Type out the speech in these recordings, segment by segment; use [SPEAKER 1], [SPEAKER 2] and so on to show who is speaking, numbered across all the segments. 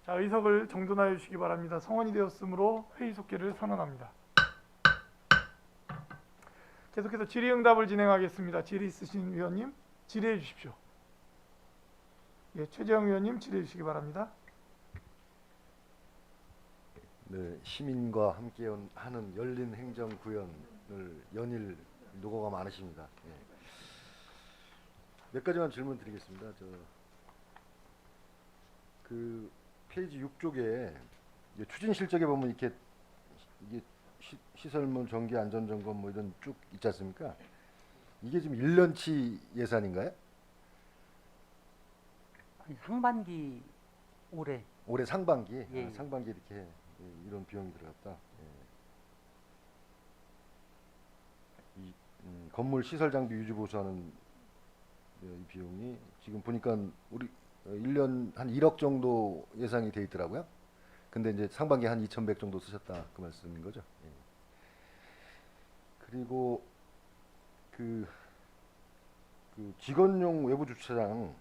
[SPEAKER 1] 자, 의석을 정돈하여 주시기 바랍니다. 성원이 되었으므로 회의 속기를 선언합니다. 계속해서 질의응답을 진행하겠습니다. 질의 있으신 위원님 질의해 주십시오. 예, 최재형 위원님 질의해 주시기 바랍니다.
[SPEAKER 2] 네, 시민과 함께 하는 열린 행정 구현을 연일 노고가 많으십니다. 예. 몇 가지만 질문 드리겠습니다. 그 페이지 6쪽에 추진 실적에 보면 이게 시설물 정기 안전 점검 뭐 이런 쭉 있지 않습니까? 이게 지금 1년치 예산인가요?
[SPEAKER 3] 아니, 상반기
[SPEAKER 2] 올해 상반기,
[SPEAKER 3] 예.
[SPEAKER 2] 상반기 이렇게 이런 비용이 들어갔다. 이 건물 시설 장비 유지 보수하는 이 비용이 지금 보니까 우리 1년 한 1억 정도 예상이 돼 있더라고요. 근데 이제 상반기 한 2,100 정도 쓰셨다 그 말씀인 거죠. 예. 그리고 그 직원용 외부 주차장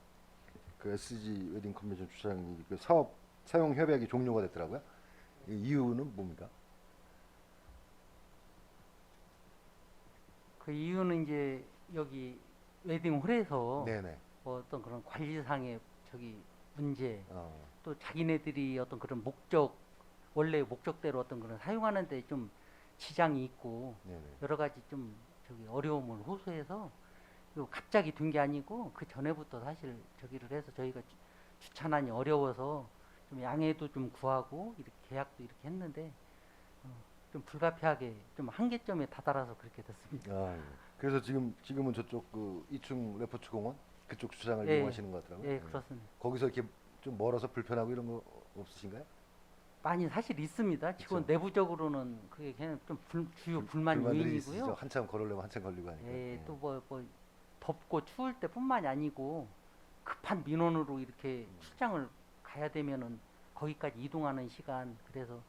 [SPEAKER 2] 그 SG 웨딩 컨벤션 주차장이 그 사업 사용 협약이 종료가 됐더라고요. 이 이유는 뭡니까?
[SPEAKER 3] 그 이유는 이제 여기 웨딩홀에서
[SPEAKER 2] 네네.
[SPEAKER 3] 어떤 그런 관리상의 문제,
[SPEAKER 2] 어,
[SPEAKER 3] 또 자기네들이 어떤 그런 원래 목적대로 어떤 그런 사용하는데 좀 지장이 있고
[SPEAKER 2] 네네.
[SPEAKER 3] 여러 가지 좀 어려움을 호소해서 이거 갑자기 된 게 아니고 그 전에부터 사실 저기를 해서 저희가 주차난이 어려워서 좀 양해도 좀 구하고 이렇게 계약도 이렇게 했는데 좀 불가피하게 좀 한계점에 다다라서 그렇게 됐습니다.
[SPEAKER 2] 아, 예. 그래서 지금은 저쪽 그 2층 레포츠 공원 그쪽 주차장을
[SPEAKER 3] 예,
[SPEAKER 2] 이용하시는 것 같더라고요.
[SPEAKER 3] 예, 그렇습니다.
[SPEAKER 2] 거기서 이렇게 좀 멀어서 불편하고 이런 거 없으신가요?
[SPEAKER 3] 많이 사실 있습니다. 직원
[SPEAKER 2] 그쵸.
[SPEAKER 3] 내부적으로는 그게 그냥 좀 주요 불만
[SPEAKER 2] 불만들이 있으시죠?
[SPEAKER 3] 요인이고요.
[SPEAKER 2] 한참 걸으려면 한참 걸리고 하니까.
[SPEAKER 3] 예,
[SPEAKER 2] 예.
[SPEAKER 3] 또 뭐 덥고 추울 때뿐만이 아니고 급한 민원으로 이렇게 출장을 가야 되면은 거기까지 이동하는 시간, 그래서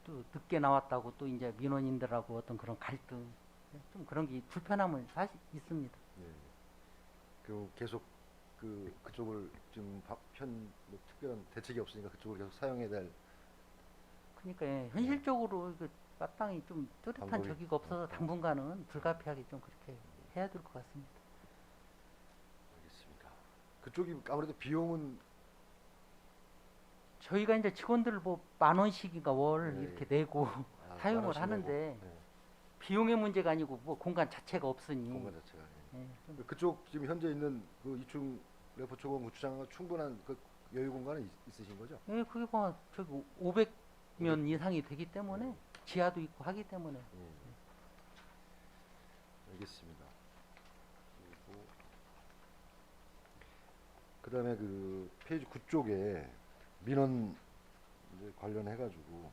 [SPEAKER 3] 또 늦게 나왔다고 또 이제 민원인들하고 어떤 그런 갈등, 좀 그런 게 불편함은 사실 있습니다.
[SPEAKER 2] 예. 그리고 계속 그쪽을 지금 뭐 특별한 대책이 없으니까 그쪽을 계속 사용해야 될
[SPEAKER 3] 그러니까 예, 현실적으로 그 마땅히 좀 뚜렷한
[SPEAKER 2] 방법이
[SPEAKER 3] 저기가 없어서 당분간은 불가피하게 좀 그렇게 해야 될 것 같습니다.
[SPEAKER 2] 알겠습니다. 그쪽이 아무래도 비용은
[SPEAKER 3] 저희가 이제 직원들 뭐 10,000원씩인가 월
[SPEAKER 2] 네.
[SPEAKER 3] 이렇게 내고 사용을
[SPEAKER 2] 많으시네요.
[SPEAKER 3] 하는데
[SPEAKER 2] 네.
[SPEAKER 3] 비용의 문제가 아니고 뭐 공간 자체가 없으니
[SPEAKER 2] 공간 자체가. 예.
[SPEAKER 3] 예, 좀
[SPEAKER 2] 그쪽 지금 현재 있는 그 2층 레포츠공 구축장과 충분한 그 여유 공간은 있으신 거죠?
[SPEAKER 3] 예, 그게 뭐 저기 500면 이상이 되기 때문에 지하도 있고 하기 때문에
[SPEAKER 2] 예. 알겠습니다. 그리고 그다음에 그 페이지 9쪽에 민원 이제 관련해 가지고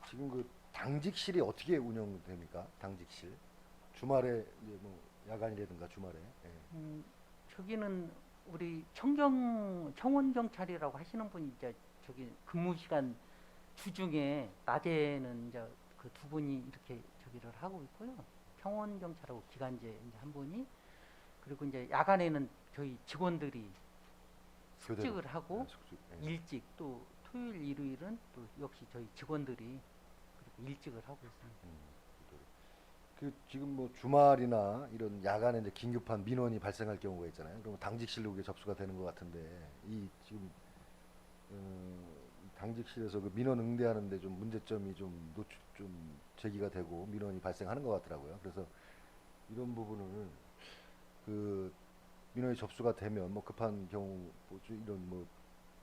[SPEAKER 2] 지금 그 당직실이 어떻게 운영됩니까? 당직실 주말에 이제 뭐 야간이라든가 주말에
[SPEAKER 3] 저기는 우리 청원 경찰이라고 하시는 분이 이제 저기 근무 시간 주중에 낮에는 이제 그 두 분이 이렇게 저기를 하고 있고요. 청원 경찰하고 기간제 이제 한 분이, 그리고 이제 야간에는 저희 직원들이
[SPEAKER 2] 교대로.
[SPEAKER 3] 숙직을 하고
[SPEAKER 2] 숙직.
[SPEAKER 3] 일찍, 또 토요일 일요일은 또 역시 저희 직원들이 그렇게 일찍을 하고 있습니다.
[SPEAKER 2] 그 지금 뭐 주말이나 이런 야간에 이제 긴급한 민원이 발생할 경우가 있잖아요. 그러면 당직실로 그게 접수가 되는 것 같은데 이 지금 당직실에서 그 민원 응대하는데 좀 문제점이 좀 제기가 되고 민원이 발생하는 것 같더라고요. 그래서 이런 부분을 그 민원이 접수가 되면 뭐 급한 경우 이런 뭐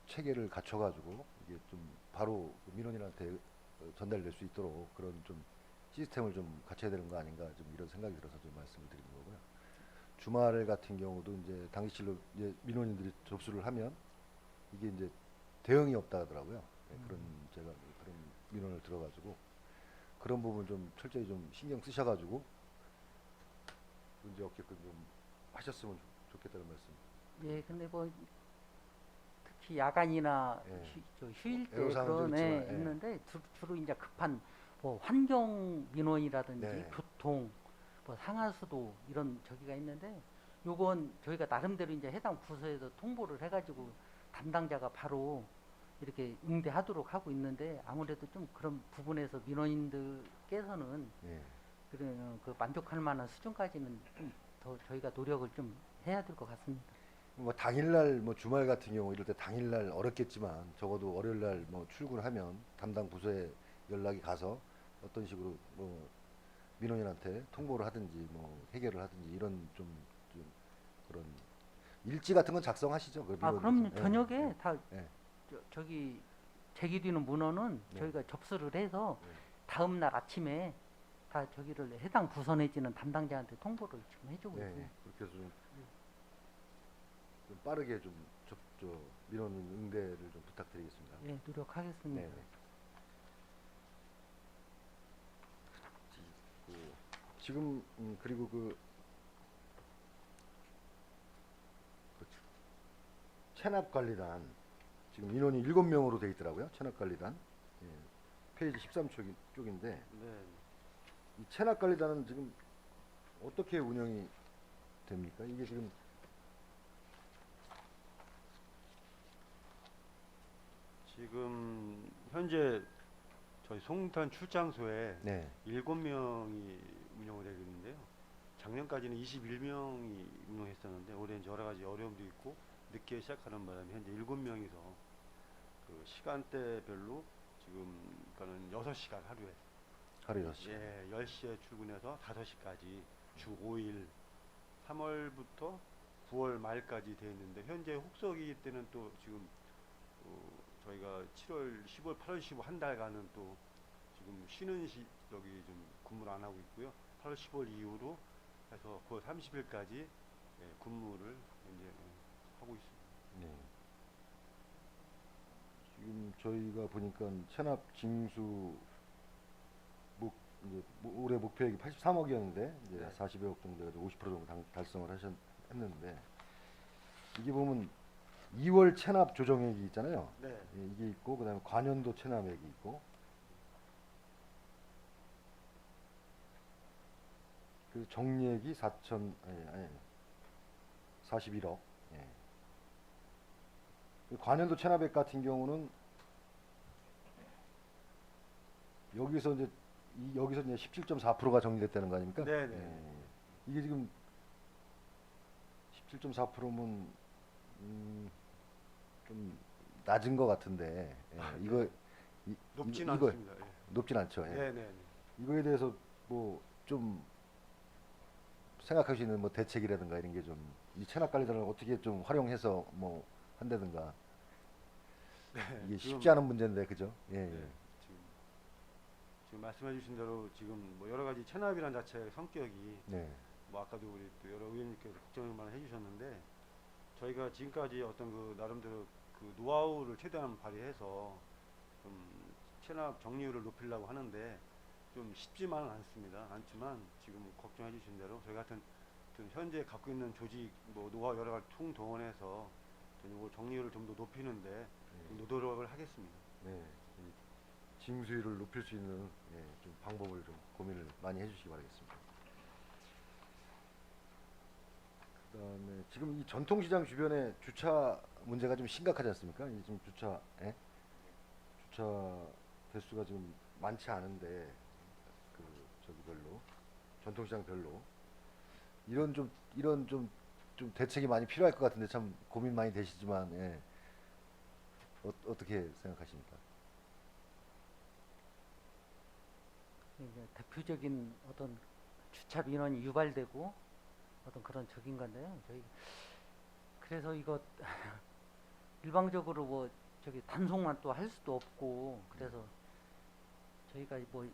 [SPEAKER 2] 체계를 갖춰가지고 이게 좀 바로 그 민원인한테 전달될 수 있도록 그런 좀 시스템을 좀 갖춰야 되는 거 아닌가 좀 이런 생각이 들어서 좀 말씀을 드리는 거고요. 주말 같은 경우도 이제 당직실로 이제 민원인들이 접수를 하면 이게 이제 대응이 없다 하더라고요. 네, 제가 그런 민원을 들어가지고 그런 부분 좀 철저히 좀 신경 쓰셔가지고 문제 없게끔 좀 하셨으면 좋겠다는 말씀.
[SPEAKER 3] 예, 근데 뭐 특히 야간이나
[SPEAKER 2] 예.
[SPEAKER 3] 휴일 때
[SPEAKER 2] 애로사항도
[SPEAKER 3] 그런
[SPEAKER 2] 있지만, 예.
[SPEAKER 3] 있는데 주로 이제 급한 뭐 환경 민원이라든지
[SPEAKER 2] 네.
[SPEAKER 3] 교통, 뭐 상하수도 이런 저기가 있는데 요건 저희가 나름대로 이제 해당 부서에서 통보를 해가지고 담당자가 바로 이렇게 응대하도록 하고 있는데 아무래도 좀 그런 부분에서 민원인들께서는
[SPEAKER 2] 예.
[SPEAKER 3] 그런 그 만족할 만한 수준까지는 좀 더 저희가 노력을 좀 해야 될 것 같습니다.
[SPEAKER 2] 뭐 당일날 뭐 주말 같은 경우 이럴 때 당일날 어렵겠지만 적어도 월요일날 뭐 출근하면 담당 부서에 연락이 가서 어떤 식으로 뭐 민원인한테 통보를 하든지 뭐 해결을 하든지 이런 좀 그런 일지 같은 건 작성하시죠? 그
[SPEAKER 3] 아 그럼
[SPEAKER 2] 민원인께서.
[SPEAKER 3] 저녁에
[SPEAKER 2] 예,
[SPEAKER 3] 다
[SPEAKER 2] 예.
[SPEAKER 3] 저기 제기되는 문헌은
[SPEAKER 2] 네.
[SPEAKER 3] 저희가 접수를 해서
[SPEAKER 2] 네.
[SPEAKER 3] 다음 날 아침에 다 저기를 해당 부서 내지는 담당자한테 통보를 지금 해주고
[SPEAKER 2] 예,
[SPEAKER 3] 있습니다.
[SPEAKER 2] 예. 그렇게 해서 좀 빠르게 저 민원인 응대를 좀 부탁드리겠습니다.
[SPEAKER 3] 예, 노력하겠습니다.
[SPEAKER 2] 네. 지금 그리고 그 체납관리단 지금 인원이 7명으로 돼 있더라고요. 체납관리단 예, 페이지 13쪽인데
[SPEAKER 4] 네.
[SPEAKER 2] 이 체납관리단은 지금 어떻게 운영이 됩니까? 이게 지금
[SPEAKER 4] 지금 현재 저희 송탄 출장소에
[SPEAKER 2] 네,
[SPEAKER 4] 7명이 운영을 되고 있는데요. 작년까지는 21명이 운영했었는데 올해 이제 여러 가지 어려움도 있고 늦게 시작하는 바람에 현재 7명이서 그 시간대별로 지금 그러니까는 6시간 하루에
[SPEAKER 2] 하루 6시.
[SPEAKER 4] 예, 10시에 출근해서 5시까지 주 5일 3월부터 9월 말까지 돼 있는데 현재 혹서기 때는 또 지금 저희가 7월, 10월, 8월, 15 한 달간은 또 지금 쉬는 저기 좀 근무를 안 하고 있고요. 8월, 10월 이후로 해서 9월 30일까지 예, 근무를 이제 하고 있습니다.
[SPEAKER 2] 네. 지금 저희가 보니까 체납 징수 이제 올해 목표액이 83억이었는데 이제
[SPEAKER 4] 네.
[SPEAKER 2] 40여억 정도 돼서 50% 정도 달성을 했는데 이게 보면 2월 체납 조정액이 있잖아요.
[SPEAKER 4] 네.
[SPEAKER 2] 예, 이게 있고 그다음에 관연도 체납액이 있고 그 정리액이 41억. 예. 그 관연도 체납액 같은 경우는 여기서 이제 17.4%가 정리됐다는 거 아닙니까?
[SPEAKER 4] 네네.
[SPEAKER 2] 예. 이게 지금 17.4%면 좀 낮은 것 같은데 이거
[SPEAKER 4] 높진
[SPEAKER 2] 이거
[SPEAKER 4] 않습니다. 예.
[SPEAKER 2] 높진 않죠. 예.
[SPEAKER 4] 네네.
[SPEAKER 2] 이거에 대해서 뭐 좀 생각할 수 있는 뭐 대책이라든가 이런 게 좀 이 체납 관리단을 어떻게 좀 활용해서 뭐 한다든가
[SPEAKER 4] 네,
[SPEAKER 2] 이게
[SPEAKER 4] 지금-
[SPEAKER 2] 쉽지 않은 문제인데 그죠? 예.
[SPEAKER 4] 네, 지금 말씀해주신 대로 지금 뭐 여러 가지 체납이란 자체의 성격이
[SPEAKER 2] 네.
[SPEAKER 4] 뭐 아까도 우리 또 여러 의원님께서 걱정을 많이 해주셨는데 저희가 지금까지 어떤 그 나름대로 그 노하우를 최대한 발휘해서 좀 체납 정리율을 높이려고 하는데 좀 쉽지만은 않지만 지금 걱정해주신 대로 저희 같은 좀 현재 갖고 있는 조직 뭐 노하우 여러 가지 총동원해서 좀 이거 정리율을 좀 더 높이는데 좀 노력을 하겠습니다.
[SPEAKER 2] 네. 이 징수율을 높일 수 있는 좀 방법을 좀 고민을 많이 해주시기 바라겠습니다. 그다음에 지금 이 전통시장 주변에 주차 문제가 좀 심각하지 않습니까? 이 지금 주차 대수가 지금 많지 않은데 그 저기별로 전통시장별로 이런 좀 대책이 많이 필요할 것 같은데 참 고민 많이 되시지만 어떻게 생각하십니까?
[SPEAKER 3] 이제 대표적인 어떤 주차 민원이 유발되고 어떤 그런 적인 건데요. 저희 그래서 이거 일방적으로 뭐 저기 단속만 또 할 수도 없고 그래서 저희가 뭐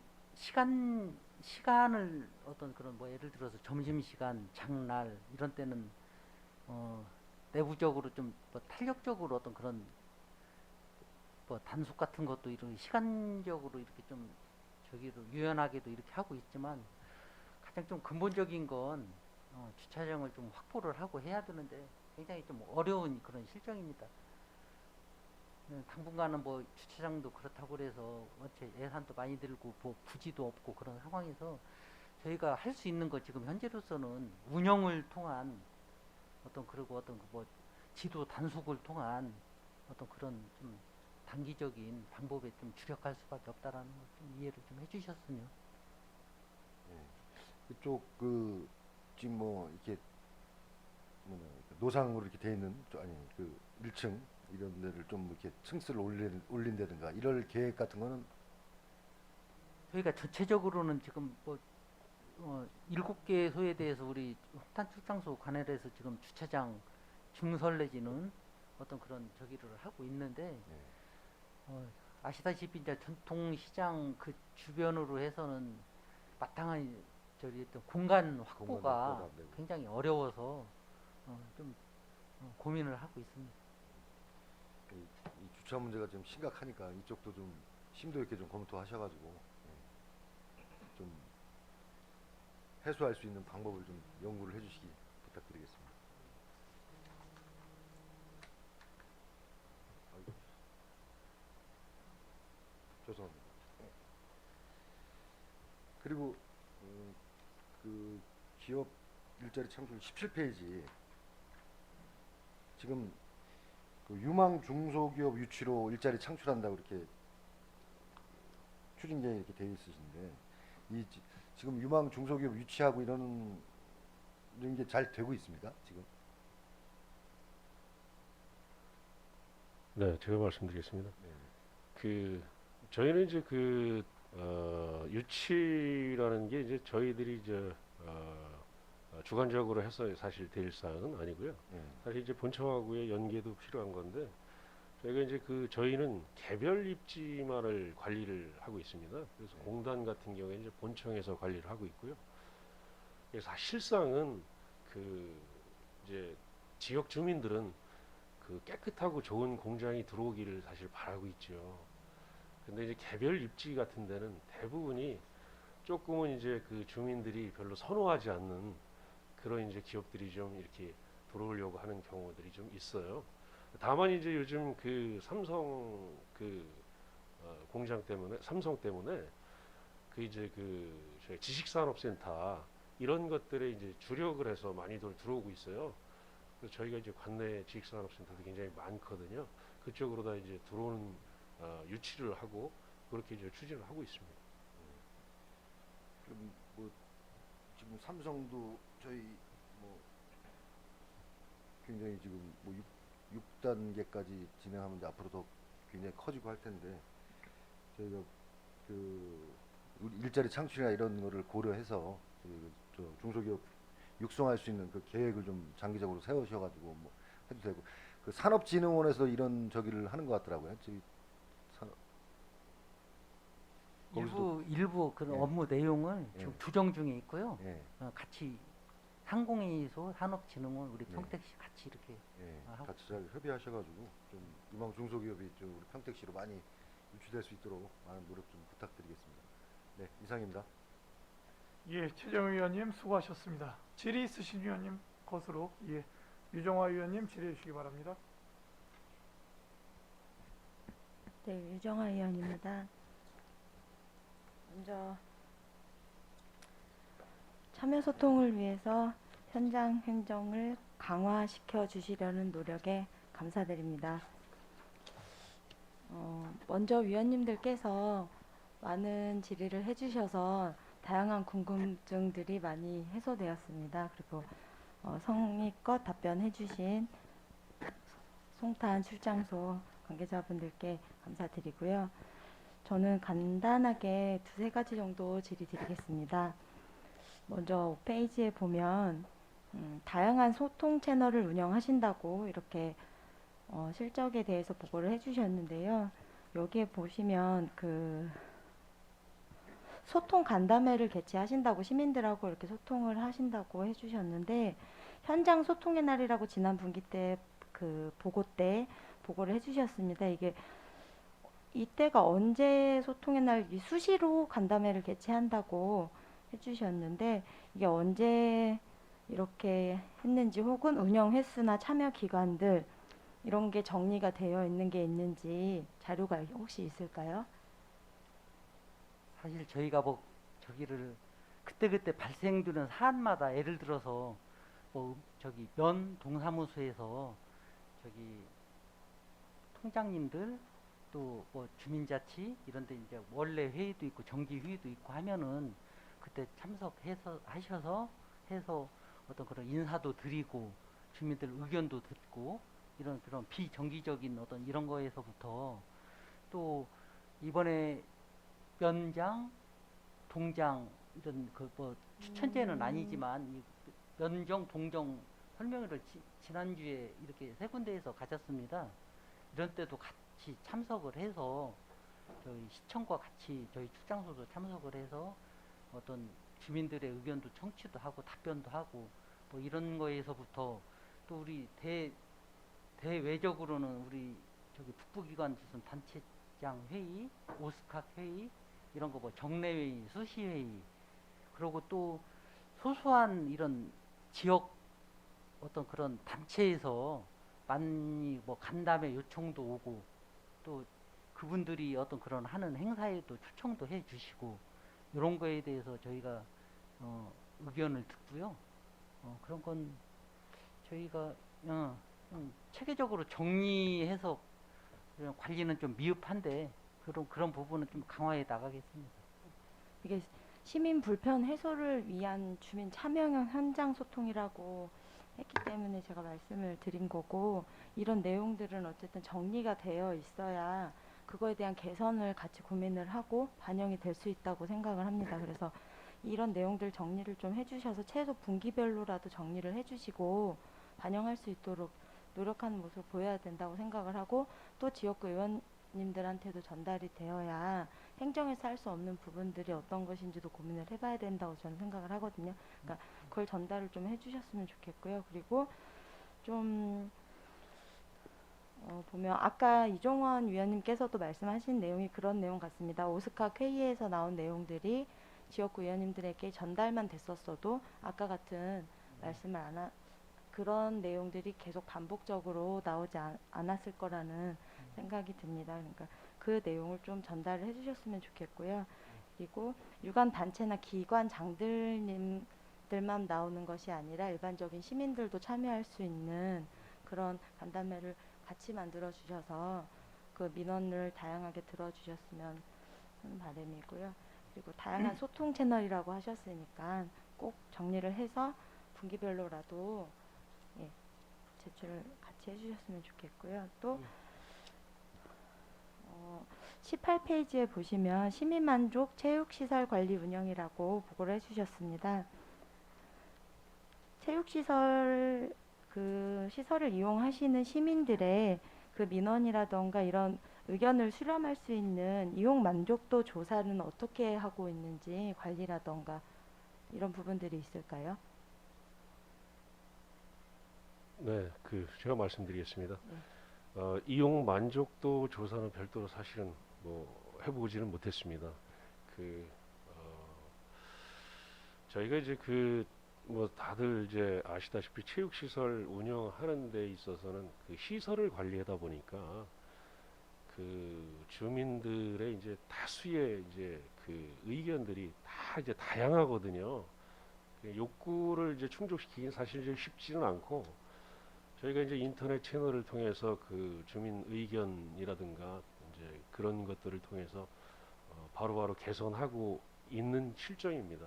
[SPEAKER 3] 시간을 어떤 그런 뭐 예를 들어서 점심시간, 장날 이런 때는 내부적으로 좀 뭐 탄력적으로 어떤 그런 뭐 단속 같은 것도 이런 시간적으로 이렇게 좀 저기로 유연하게도 이렇게 하고 있지만 가장 좀 근본적인 건 주차장을 좀 확보를 하고 해야 되는데 굉장히 좀 어려운 그런 실정입니다. 당분간은 뭐 주차장도 그렇다고 그래서 어째 예산도 많이 들고 뭐 부지도 없고 그런 상황에서 저희가 할 수 있는 거 지금 현재로서는 운영을 통한 어떤 그리고 어떤 그뭐 지도 단속을 통한 어떤 그런 좀 단기적인 방법에 좀 주력할 수밖에 없다라는 걸 좀 이해를 좀 해주셨으면.
[SPEAKER 2] 그쪽 그 지금 뭐 이렇게 뭐냐 노상으로 이렇게 돼 있는 아니 그 1층 이런 데를 좀 이렇게 층수를 올린다든가 이럴 계획 같은 거는
[SPEAKER 3] 저희가 전체적으로는 지금 뭐 7개 소에 대해서 우리 홍탄 출장소 관할에서 지금 주차장 증설 내지는 어떤 그런 저기를 하고 있는데 아시다시피 이제 전통시장 그 주변으로 해서는 마땅한 저기 어떤 공간 확보가
[SPEAKER 2] 확보가 안 되고.
[SPEAKER 3] 굉장히 어려워서 좀 고민을 하고 있습니다.
[SPEAKER 2] 이 주차 문제가 좀 심각하니까 이쪽도 좀 심도 있게 좀 검토하셔가지고 좀 해소할 수 있는 방법을 좀 연구를 해주시기 부탁드리겠습니다. 아이고. 죄송합니다. 그리고 그 기업 일자리 창출 17페이지 지금 그 유망 중소기업 유치로 일자리 창출한다고 이렇게 추진계획 이렇게 되어 있으신데 지금 유망 중소기업 유치하고 이런 게 잘 되고 있습니까? 지금?
[SPEAKER 5] 네, 제가 말씀드리겠습니다.
[SPEAKER 2] 네.
[SPEAKER 5] 그 저희는 이제 유치라는 게 이제 저희들이 이제 주관적으로 해서 사실 될 사항은 아니고요.
[SPEAKER 2] 네.
[SPEAKER 5] 사실 이제 본청하고의 연계도 필요한 건데 저희가 이제 저희는 개별 입지만을 관리를 하고 있습니다. 그래서
[SPEAKER 2] 네.
[SPEAKER 5] 공단 같은 경우에 이제 본청에서 관리를 하고 있고요. 그래서 사실상은 이제 지역 주민들은 깨끗하고 좋은 공장이 들어오기를 사실 바라고 있죠. 근데 이제 개별 입지 같은 데는 대부분이 조금은 이제 주민들이 별로 선호하지 않는 그런 이제 기업들이 좀 이렇게 들어오려고 하는 경우들이 좀 있어요. 다만 이제 요즘 삼성 공장 때문에 삼성 때문에 이제 저희 지식산업센터 이런 것들에 이제 주력을 해서 많이들 들어오고 있어요. 그래서 저희가 이제 관내 지식산업센터도 굉장히 많거든요. 그쪽으로 다 이제 들어오는 유치를 하고 그렇게 이제 추진을 하고 있습니다.
[SPEAKER 2] 그럼 뭐 지금 삼성도 저희 뭐 굉장히 지금 뭐 6단계까지 진행하면 이제 앞으로 더 굉장히 커지고 할 텐데 저희가 우리 일자리 창출이나 이런 거를 고려해서 저 중소기업 육성할 수 있는 그 계획을 좀 장기적으로 세우셔가지고 뭐 해도 되고 그 산업진흥원에서 이런 저기를 하는 것 같더라고요. 저기 거기서도-
[SPEAKER 3] 일부 그런
[SPEAKER 2] 예.
[SPEAKER 3] 업무 내용을 지금
[SPEAKER 2] 예.
[SPEAKER 3] 조정 중에 있고요.
[SPEAKER 2] 예,
[SPEAKER 3] 같이 상공회의소 산업진흥원 우리
[SPEAKER 2] 네.
[SPEAKER 3] 평택시 같이 이렇게
[SPEAKER 2] 예,
[SPEAKER 3] 하고
[SPEAKER 2] 같이 잘 협의하셔가지고 좀 유망 중소기업이 좀 우리 평택시로 많이 유치될 수 있도록 많은 노력 좀 부탁드리겠습니다. 네, 이상입니다.
[SPEAKER 1] 예, 최정 의원님 수고하셨습니다. 질의 있으신 의원님 것으로 유정화 의원님 질의해 주시기 바랍니다.
[SPEAKER 6] 네, 유정아 의원입니다. 먼저 참여 소통을 위해서 현장 행정을 강화시켜 주시려는 노력에 감사드립니다. 먼저 위원님들께서 많은 질의를 해주셔서 다양한 궁금증들이 많이 해소되었습니다. 그리고 성의껏 답변해주신 송탄 출장소 관계자분들께 감사드리고요. 저는 간단하게 두세 가지 정도 질의 드리겠습니다. 먼저 5페이지에 보면 다양한 소통 채널을 운영하신다고 이렇게 실적에 대해서 보고를 해주셨는데요. 여기에 보시면 소통 간담회를 개최하신다고 시민들하고 이렇게 소통을 하신다고 해주셨는데 현장 소통의 날이라고 지난 분기 때 보고 때 보고를 해주셨습니다. 이때가 언제 소통의 날 수시로 간담회를 개최한다고 해주셨는데 이게 언제 이렇게 했는지 혹은 운영 횟수나 참여 기관들 이런 게 정리가 되어 있는 게 있는지 자료가 혹시 있을까요?
[SPEAKER 3] 사실 저희가 저기를 그때그때 발생되는 사안마다 예를 들어서 저기 면 동사무소에서 저기 통장님들 또 뭐 주민자치 이런 데 이제 원래 회의도 있고 정기 회의도 있고 하면은 그때 참석해서 하셔서 해서 어떤 그런 인사도 드리고 주민들 의견도 듣고 이런 그런 비정기적인 어떤 이런 거에서부터 또 이번에 면장, 동장 이런 그 뭐 추천제는 아니지만 이 면정, 동정 설명회를 지난주에 이렇게 세 군데에서 가졌습니다. 이런 때도 같이 참석을 해서 저희 시청과 같이 저희 출장소도 참석을 해서 어떤 주민들의 의견도 청취도 하고 답변도 하고 뭐 이런 거에서부터 또 우리 대외적으로는 우리 저기 북부기관 무슨 단체장 회의, 오스카 회의 이런 거 뭐 정례 회의, 수시 회의 그리고 또 소소한 이런 지역 어떤 그런 단체에서 많이 뭐 간담회 요청도 오고 또 그분들이 어떤 그런 하는 행사에도 초청도 해 주시고 이런 거에 대해서 저희가 의견을 듣고요. 그런 건 저희가 체계적으로 정리해서 그냥 관리는 좀 미흡한데 그런 부분은 좀 강화해 나가겠습니다.
[SPEAKER 6] 이게 시민 불편 해소를 위한 주민 참여형 현장 소통이라고 했기 때문에 제가 말씀을 드린 거고 이런 내용들은 어쨌든 정리가 되어 있어야 그거에 대한 개선을 같이 고민을 하고 반영이 될 수 있다고 생각을 합니다. 그래서 이런 내용들 정리를 좀 해주셔서 최소 분기별로라도 정리를 해주시고 반영할 수 있도록 노력하는 모습을 보여야 된다고 생각을 하고 또 지역구 의원님들한테도 전달이 되어야 행정에서 할 수 없는 부분들이 어떤 것인지도 고민을 해봐야 된다고 저는 생각을 하거든요. 그러니까 그걸 전달을 좀 해주셨으면 좋겠고요. 그리고 좀 보면 아까 이종원 위원님께서도 말씀하신 내용이 그런 내용 같습니다. 오스카 회의에서 나온 내용들이 지역구 의원님들에게 전달만 됐었어도 아까 같은 말씀을 그런 내용들이 계속 반복적으로 나오지 않았을 거라는 생각이 듭니다. 그러니까 그 내용을 좀 전달을 해주셨으면 좋겠고요. 그리고 유관 단체나 기관 장들님들만 나오는 것이 아니라 일반적인 시민들도 참여할 수 있는 그런 간담회를 같이 만들어 주셔서 그 민원을 다양하게 들어주셨으면 하는 바람이고요. 그리고 다양한 소통 채널이라고 하셨으니까 꼭 정리를 해서 분기별로라도 제출을 같이 해주셨으면 좋겠고요. 또 18페이지에 보시면 시민만족 체육시설 관리 운영이라고 보고를 해주셨습니다. 체육시설 그 시설을 이용하시는 시민들의 그 민원이라던가 이런 의견을 수렴할 수 있는 이용 만족도 조사는 어떻게 하고 있는지 관리라던가 이런 부분들이 있을까요?
[SPEAKER 5] 네, 제가 말씀드리겠습니다. 이용 만족도 조사는 별도로 사실은 뭐 해보지는 못했습니다. 저희가 이제 뭐 다들 이제 아시다시피 체육시설 운영하는 데 있어서는 그 시설을 관리하다 보니까 그 주민들의 이제 다수의 이제 그 의견들이 다 이제 다양하거든요. 욕구를 이제 충족시키긴 사실 이제 쉽지는 않고 저희가 이제 인터넷 채널을 통해서 그 주민 의견이라든가 이제 그런 것들을 통해서 바로바로 개선하고 있는 실정입니다.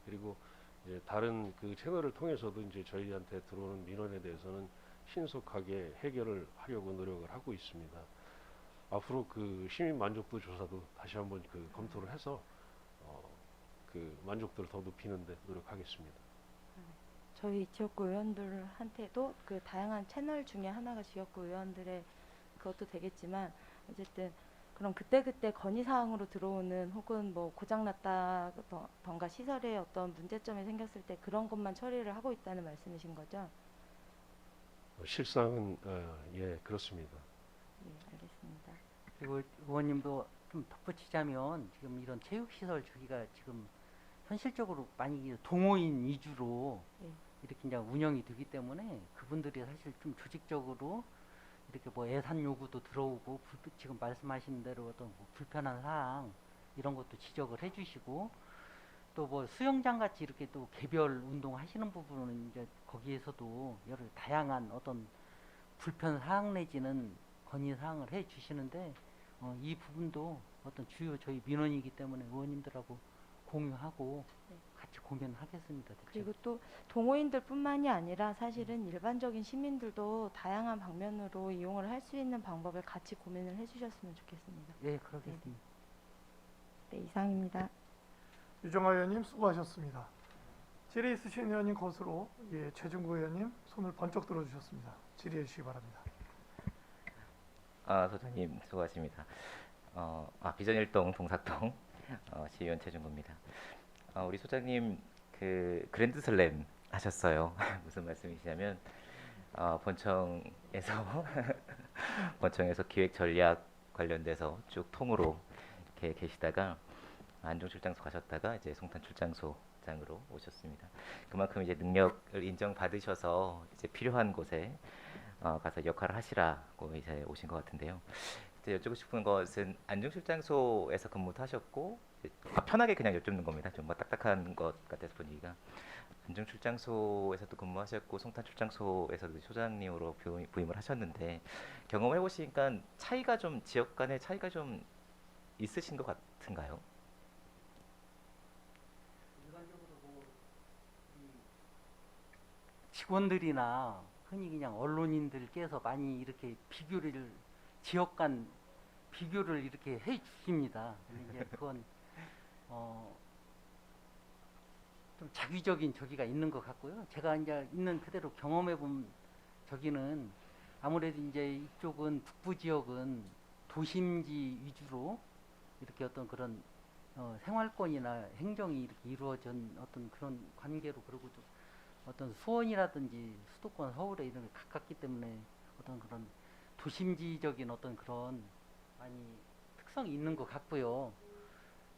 [SPEAKER 5] 그리고 이제 다른 그 채널을 통해서도 이제 저희한테 들어오는 민원에 대해서는 신속하게 해결을 하려고 노력을 하고 있습니다. 앞으로 그 시민 만족도 조사도 다시 한번 검토를 해서 그 만족도를 더 높이는 데 노력하겠습니다.
[SPEAKER 6] 저희 지역구 의원들한테도 그 다양한 채널 중에 하나가 지역구 의원들의 그것도 되겠지만 어쨌든 그럼 그때그때 건의사항으로 들어오는 혹은 뭐 고장났다던가 시설에 어떤 문제점이 생겼을 때 그런 것만 처리를 하고 있다는 말씀이신 거죠?
[SPEAKER 5] 실상은 예, 그렇습니다.
[SPEAKER 6] 네, 알겠습니다.
[SPEAKER 3] 그리고 의원님도 좀 덧붙이자면 지금 이런 체육시설 주기가 지금 현실적으로 많이 동호인 위주로 이렇게 이제 운영이 되기 때문에 그분들이 사실 좀 조직적으로 이렇게 뭐 예산 요구도 들어오고 지금 말씀하신 대로 어떤 뭐 불편한 사항 이런 것도 지적을 해주시고 또 뭐 수영장 같이 이렇게 또 개별 운동 하시는 부분은 이제 거기에서도 여러 다양한 어떤 불편 사항 내지는 건의 사항을 해 주시는데 이 부분도 어떤 주요 저희 민원이기 때문에 의원님들하고 공유하고
[SPEAKER 6] 네.
[SPEAKER 3] 같이 고민하겠습니다. 대체.
[SPEAKER 6] 그리고 또 동호인들뿐만이 아니라 사실은 일반적인 시민들도 다양한 방면으로 이용을 할 수 있는 방법을 같이 고민을 해주셨으면 좋겠습니다.
[SPEAKER 3] 예, 그러겠습니다.
[SPEAKER 6] 네, 이상입니다.
[SPEAKER 1] 유정아 의원님 수고하셨습니다. 질의 있으신 의원님 것으로 최중구 의원님 손을 번쩍 들어주셨습니다. 질의해 주시기 바랍니다.
[SPEAKER 7] 소장님 수고하십니다. 비전일동 동삭동 시의원 최준구입니다. 우리 소장님 그 그랜드슬램 하셨어요. 무슨 말씀이시냐면 본청에서 본청에서 기획 전략 관련돼서 쭉 통으로 이렇게 계시다가 안중 출장소 가셨다가 이제 송탄 출장소장으로 오셨습니다. 그만큼 이제 능력을 인정받으셔서 이제 필요한 곳에 가서 역할을 하시라고 이제 오신 것 같은데요. 이제 여쭙고 싶은 것은 안중출장소에서 근무도 하셨고 편하게 그냥 여쭙는 겁니다. 좀 뭐 딱딱한 것 같아서 분위기가 안중출장소에서도 근무하셨고 송탄출장소에서도 소장님으로 부임을 하셨는데 경험해 보시니까 차이가 좀 지역 간의 차이가 좀 있으신 것 같은가요?
[SPEAKER 3] 직원들이나 흔히 그냥 언론인들께서 많이 이렇게 비교를 지역 간 비교를 이렇게 해 주십니다. 근데 이제 그건 좀 자기적인 저기가 있는 것 같고요. 제가 이제 있는 그대로 경험해 본 저기는 아무래도 이제 이쪽은 북부 지역은 도심지 위주로 이렇게 어떤 그런 생활권이나 행정이 이렇게 이루어진 어떤 그런 관계로 그리고 또 어떤 수원이라든지 수도권 서울에 이런 게 가깝기 때문에 어떤 그런 도심지적인 어떤 그런 많이 특성이 있는 것 같고요.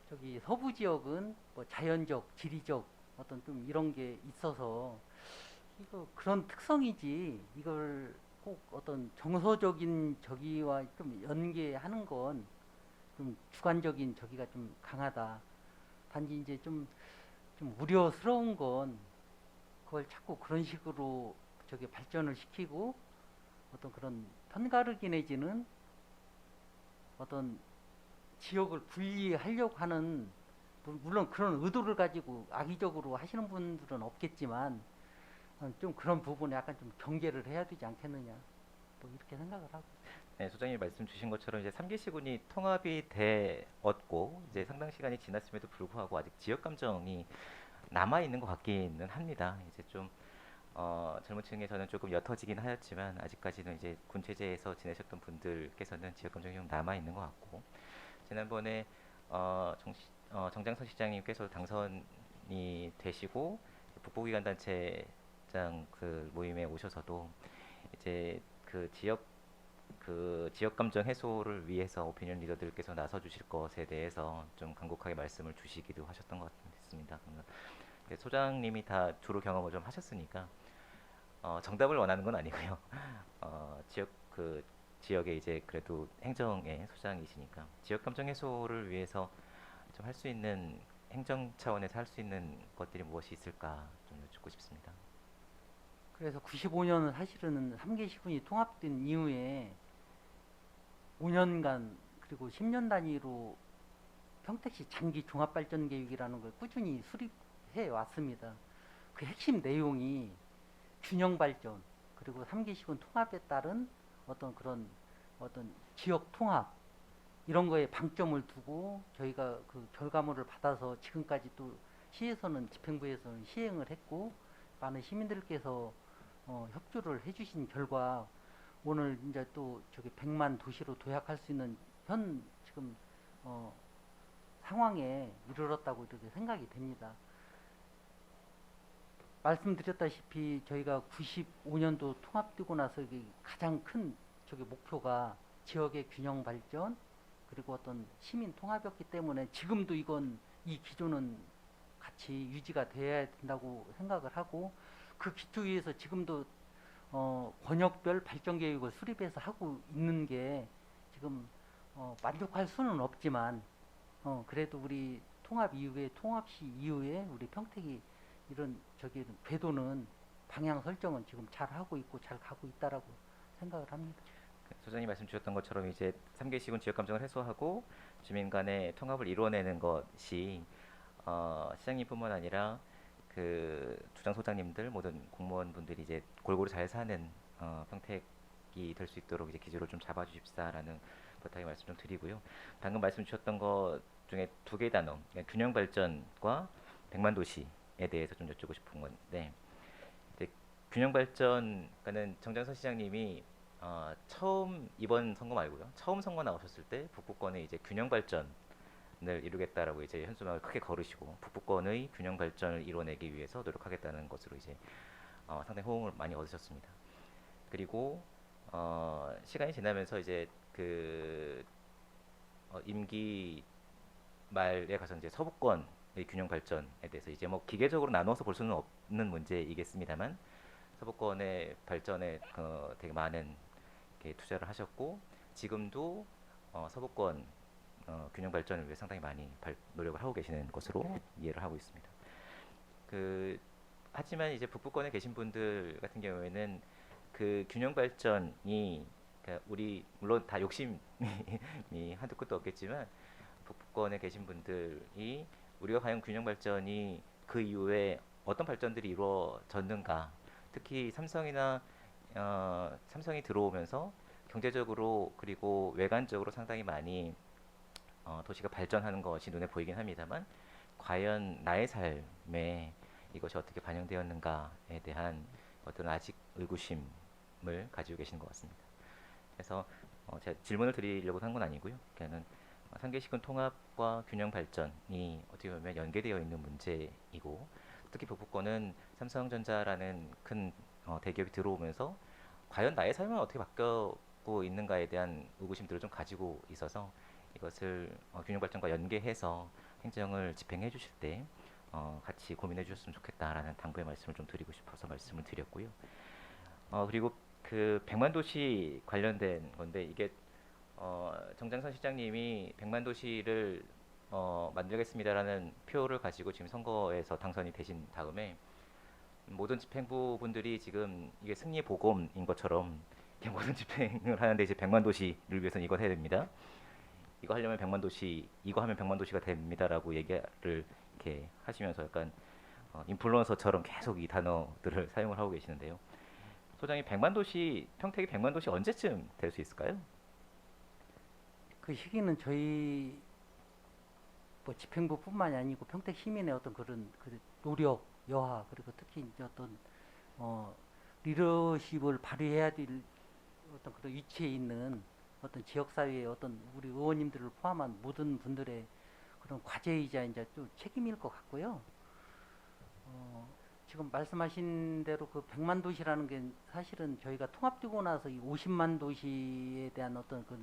[SPEAKER 3] 저기 서부 지역은 뭐 자연적, 지리적 어떤 좀 이런 게 있어서 이거 그런 특성이지 이걸 꼭 어떤 정서적인 저기와 좀 연계하는 건 좀 주관적인 저기가 좀 강하다. 단지 이제 좀 우려스러운 건 그걸 자꾸 그런 식으로 저기 발전을 시키고 어떤 그런 편가르기 내지는 어떤 지역을 분리하려고 하는 물론 그런 의도를 가지고 악의적으로 하시는 분들은 없겠지만 좀 그런 부분에 약간 좀 경계를 해야 되지 않겠느냐 뭐 이렇게 생각을 하고.
[SPEAKER 7] 네, 소장님이 말씀 주신 것처럼 이제 3기 시군이 통합이 되었고 이제 상당 시간이 지났음에도 불구하고 아직 지역 감정이 남아 있는 것 같기는 합니다. 이제 좀 젊은 층에서는 조금 옅어지긴 하였지만 아직까지는 이제 군 체제에서 지내셨던 분들께서는 지역 감정이 좀 남아 있는 것 같고 지난번에 정장선 시장님께서 당선이 되시고 북부기관 단체장 그 모임에 오셔서도 이제 그 지역 감정 해소를 위해서 오피니언 리더들께서 나서 주실 것에 대해서 좀 간곡하게 말씀을 주시기도 하셨던 것 같습니다. 소장님이 다 주로 경험을 좀 하셨으니까 정답을 원하는 건 아니고요. 지역에 이제 그래도 행정의 소장이시니까 지역 감정 해소를 위해서 좀 할 수 있는 행정 차원에서 할 수 있는 것들이 무엇이 있을까 좀 여쭙고 싶습니다.
[SPEAKER 3] 그래서 95년은 사실은 3개 시군이 통합된 이후에 5년간 그리고 10년 단위로 평택시 장기 종합발전계획이라는 걸 꾸준히 수립해 왔습니다. 그 핵심 내용이 균형 발전 그리고 3개 시군 통합에 따른 어떤 그런 어떤 지역 통합 이런 거에 방점을 두고 저희가 그 결과물을 받아서 지금까지 또 시에서는 집행부에서는 시행을 했고 많은 시민들께서 협조를 해주신 결과 오늘 이제 또 저기 100만 도시로 도약할 수 있는 현 지금 상황에 이르렀다고 이렇게 생각이 됩니다. 말씀드렸다시피 저희가 95년도 통합되고 나서 가장 큰 저기 목표가 지역의 균형 발전 그리고 어떤 시민 통합이었기 때문에 지금도 이 기조는 같이 유지가 돼야 된다고 생각을 하고 그 기초 위에서 지금도 권역별 발전 계획을 수립해서 하고 있는 게 지금 만족할 수는 없지만 그래도 우리 통합 이후에 통합시 이후에 우리 평택이 이런 저기 궤도는 방향 설정은 지금 잘 하고 있고 잘 가고 있다라고 생각을 합니다.
[SPEAKER 7] 소장님 말씀 주셨던 것처럼 이제 3개 시군 지역 감정을 해소하고 주민 간의 통합을 이루어내는 것이 시장님뿐만 아니라 그 주장 소장님들 모든 공무원분들이 이제 골고루 잘 사는 평택이 될 수 있도록 이제 기조를 좀 잡아주십사라는 부탁의 말씀 좀 드리고요. 방금 말씀 주셨던 것 중에 두 개 단어, 그러니까 균형 발전과 백만 도시에 대해서 좀 여쭙고 싶은 건데, 이제 균형 발전과는 정장선 시장님이 처음 이번 선거 말고요, 처음 선거 나오셨을 때 북부권의 이제 균형 발전을 이루겠다라고 이제 현수막을 크게 걸으시고 북부권의 균형 발전을 이뤄내기 위해서 노력하겠다는 것으로 이제 상당히 호응을 많이 얻으셨습니다. 그리고 시간이 지나면서 이제 그 임기 말에 가서 이제 서부권의 균형 발전에 대해서 이제 뭐 기계적으로 나누어서 볼 수는 없는 문제이겠습니다만 서부권의 발전에 되게 많은 투자를 하셨고 지금도 서부권 균형 발전을 위해 상당히 많이 노력을 하고 계시는 것으로 이해를 하고 있습니다. 하지만 이제 북부권에 계신 분들 같은 경우에는 그 균형 발전이 그러니까 우리 물론 다 욕심이 한두 끝도 없겠지만 북부권에 계신 분들이 우리가 과연 균형 발전이 그 이후에 어떤 발전들이 이루어졌는가, 특히 삼성이 들어오면서 경제적으로 그리고 외관적으로 상당히 많이 도시가 발전하는 것이 눈에 보이긴 합니다만 과연 나의 삶에 이것이 어떻게 반영되었는가에 대한 어떤 아직 의구심을 가지고 계시는 것 같습니다. 그래서 제가 질문을 드리려고 한 건 아니고요. 그냥 3개 시군 통합과 균형 발전이 어떻게 보면 연계되어 있는 문제이고 특히 북부권은 삼성전자라는 큰 대기업이 들어오면서 과연 나의 삶은 어떻게 바뀌고 있는가에 대한 의구심들을 좀 가지고 있어서 이것을 균형 발전과 연계해서 행정을 집행해 주실 때 같이 고민해 주셨으면 좋겠다라는 당부의 말씀을 좀 드리고 싶어서 말씀을 드렸고요. 그리고 그 백만 도시 관련된 건데 이게 정장선 시장님이 백만 도시를 만들겠습니다라는 표를 가지고 지금 선거에서 당선이 되신 다음에 모든 집행부 분들이 지금 이게 승리의 보검인 것처럼 모든 집행을 하는데 이제 백만 도시를 위해서는 이걸 해야 됩니다. 이거 하려면 백만 도시, 이거 하면 백만 도시가 됩니다라고 얘기를 이렇게 하시면서 약간 인플루언서처럼 계속 이 단어들을 사용을 하고 계시는데요. 소장이 백만 도시, 평택이 백만 도시 언제쯤 될 수 있을까요?
[SPEAKER 3] 그 시기는 저희 뭐 집행부뿐만이 아니고 평택 시민의 어떤 그런 그 노력, 여하 그리고 특히 이제 어떤 리더십을 발휘해야 될 어떤 그런 위치에 있는 어떤 지역사회의 어떤 우리 의원님들을 포함한 모든 분들의 그런 과제이자 이제 좀 책임일 것 같고요. 지금 말씀하신 대로 그 100만 도시라는 게 사실은 저희가 통합되고 나서 이 50만 도시에 대한 어떤 그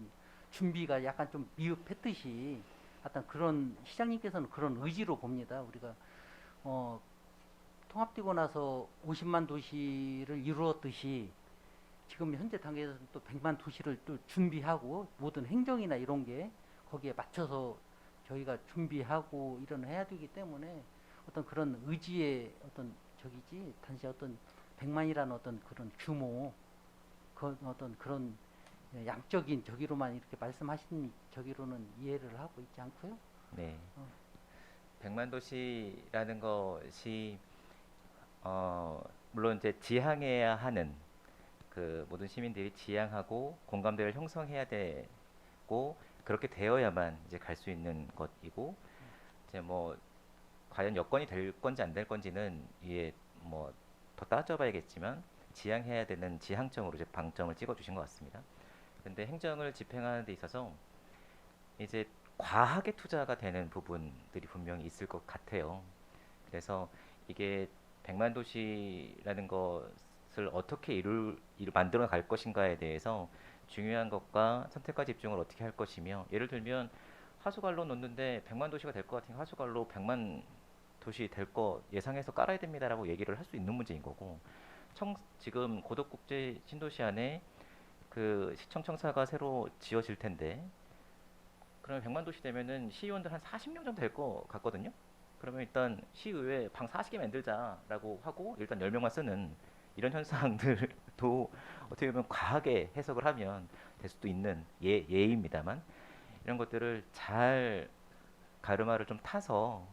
[SPEAKER 3] 준비가 약간 좀 미흡했듯이 어떤 그런 시장님께서는 그런 의지로 봅니다. 우리가 통합되고 나서 50만 도시를 이루었듯이 지금 현재 단계에서는 또 100만 도시를 또 준비하고 모든 행정이나 이런 게 거기에 맞춰서 저희가 준비하고 이런 해야 되기 때문에 어떤 그런 의지의 어떤 저기지 단지 어떤 100만이라는 어떤 그런 규모 그 어떤 그런 양적인 저기로만 이렇게 말씀하신 저기로는 이해를 하고 있지 않고요.
[SPEAKER 7] 네. 100만 도시라는 것이 물론 이제 지향해야 하는 그 모든 시민들이 지향하고 공감대를 형성해야 되고 그렇게 되어야만 이제 갈 수 있는 것이고 이제 뭐 과연 여건이 될 건지 안 될 건지는 이게 뭐 더 따져봐야겠지만 지향해야 되는 지향점으로 이제 방점을 찍어주신 것 같습니다. 근데 행정을 집행하는 데 있어서 이제 과하게 투자가 되는 부분들이 분명히 있을 것 같아요. 그래서 이게 100만 도시라는 것을 어떻게 만들어 갈 것인가에 대해서 중요한 것과 선택과 집중을 어떻게 할 것이며 예를 들면 하수관로 놓는데 100만 도시가 될 것 같으니까 하수관로 100만 도시 될 거 예상해서 깔아야 됩니다라고 얘기를 할 수 있는 문제인 거고 지금 고덕국제 신도시 안에 그 시청 청사가 새로 지어질 텐데 그러면 100만 도시 되면은 시의원들 한 40명 정도 될 것 같거든요. 그러면 일단 시의회 방 40개 만들자라고 하고 일단 10명만 쓰는 이런 현상들도 어떻게 보면 과하게 해석을 하면 될 수도 있는 예입니다만 이런 것들을 잘 가르마를 좀 타서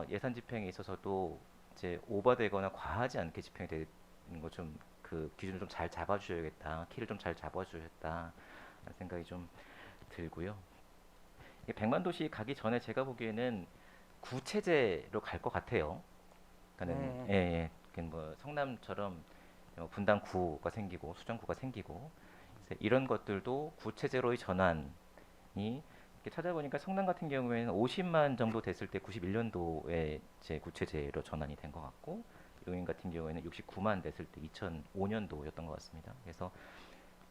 [SPEAKER 7] 예산 집행에 있어서도 이제 오버되거나 과하지 않게 집행이 되는 거 좀 그 기준을 좀 잘 잡아주셔야겠다, 키를 좀 잘 잡아주셨다 생각이 좀 들고요. 100만 도시 가기 전에 제가 보기에는 구체제로 갈 것 같아요. 그러니까는 뭐 성남처럼 분당구가 생기고 수정구가 생기고 이런 것들도 구체제로의 전환이 이렇게 찾아보니까 성남 같은 경우에는 50만 정도 됐을 때 91년도에 제 구체제로 전환이 된 것 같고 용인 같은 경우에는 69만 됐을 때 2005년도였던 것 같습니다. 그래서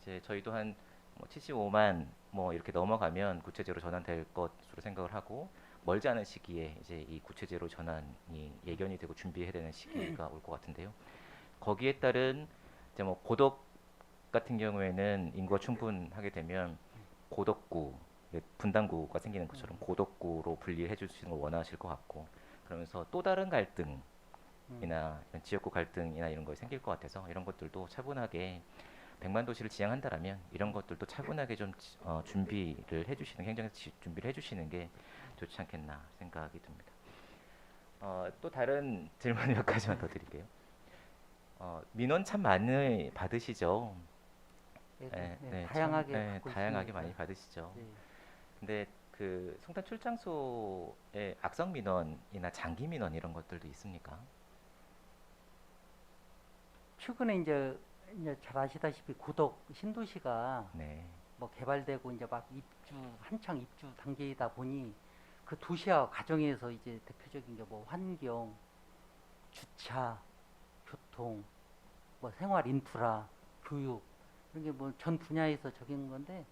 [SPEAKER 7] 이제 저희도 한 75만 뭐 이렇게 넘어가면 구체제로 전환될 것으로 생각을 하고 멀지 않은 시기에 이제 이 구체제로 전환이 예견이 되고 준비해야 되는 시기가 올 것 같은데요. 거기에 따른 이제 뭐 고덕 같은 경우에는 인구가 충분하게 되면 고덕구, 분당구가 생기는 것처럼 고덕구로 분리해 주시는 걸 원하실 것 같고 그러면서 또 다른 갈등이나 이런 지역구 갈등이나 이런 거 생길 것 같아서 이런 것들도 차분하게 100만 도시를 지향한다라면 이런 것들도 차분하게 좀 준비를 해주시는 행정에서 준비를 해주시는 게 좋지 않겠나 생각이 듭니다. 또 다른 질문 몇 가지만 더 드릴게요. 민원 참 많이 받으시죠?
[SPEAKER 3] 다양하게 받고
[SPEAKER 7] 다양하게
[SPEAKER 3] 있습니다.
[SPEAKER 7] 많이 받으시죠.
[SPEAKER 3] 네.
[SPEAKER 7] 근데 그 성탄 출장소에 악성 민원이나 장기 민원 이런 것들도 있습니까?
[SPEAKER 3] 최근에 이제 잘 아시다시피 고덕 신도시가
[SPEAKER 7] 네.
[SPEAKER 3] 뭐 개발되고 이제 막 한창 입주 단계이다 보니 그 도시화 과정에서 이제 대표적인 게 뭐 환경, 주차, 교통, 뭐 생활 인프라, 교육 이런 게 뭐 전 분야에서 적인 건데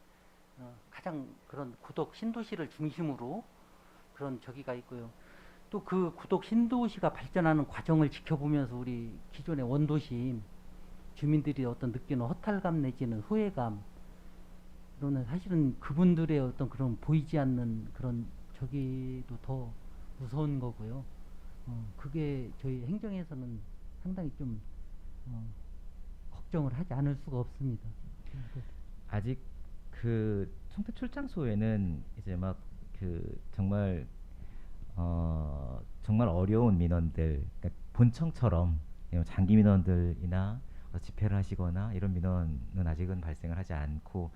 [SPEAKER 3] 가장 그런 고덕 신도시를 중심으로 그런 저기가 있고요. 또 그 고덕 신도시가 발전하는 과정을 지켜보면서 우리 기존의 원도심 주민들이 어떤 느끼는 허탈감 내지는 후회감 이거는 사실은 그분들의 어떤 그런 보이지 않는 그런 저기도 더 무서운 거고요. 그게 저희 행정에서는 상당히 좀 걱정을 하지 않을 수가 없습니다.
[SPEAKER 7] 아직 그 성탄 출장소에는 이제 막 그 정말 정말 어려운 민원들, 그러니까 본청처럼 장기 민원들이나 집회를 하시거나 이런 민원은 아직은 발생을 하지 않고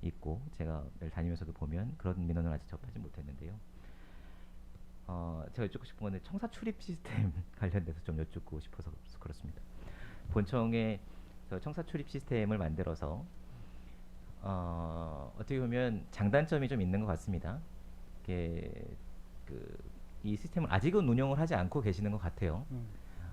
[SPEAKER 7] 있고 제가 매일 다니면서도 보면 그런 민원을 아직 접하지 못했는데요. 제가 여쭙고 싶은 거는 청사 출입 시스템 관련돼서 좀 여쭙고 싶어서 그렇습니다. 본청에 청사 출입 시스템을 만들어서 어떻게 보면 장단점이 좀 있는 것 같습니다. 이 시스템을 아직은 운영을 하지 않고 계시는 것 같아요.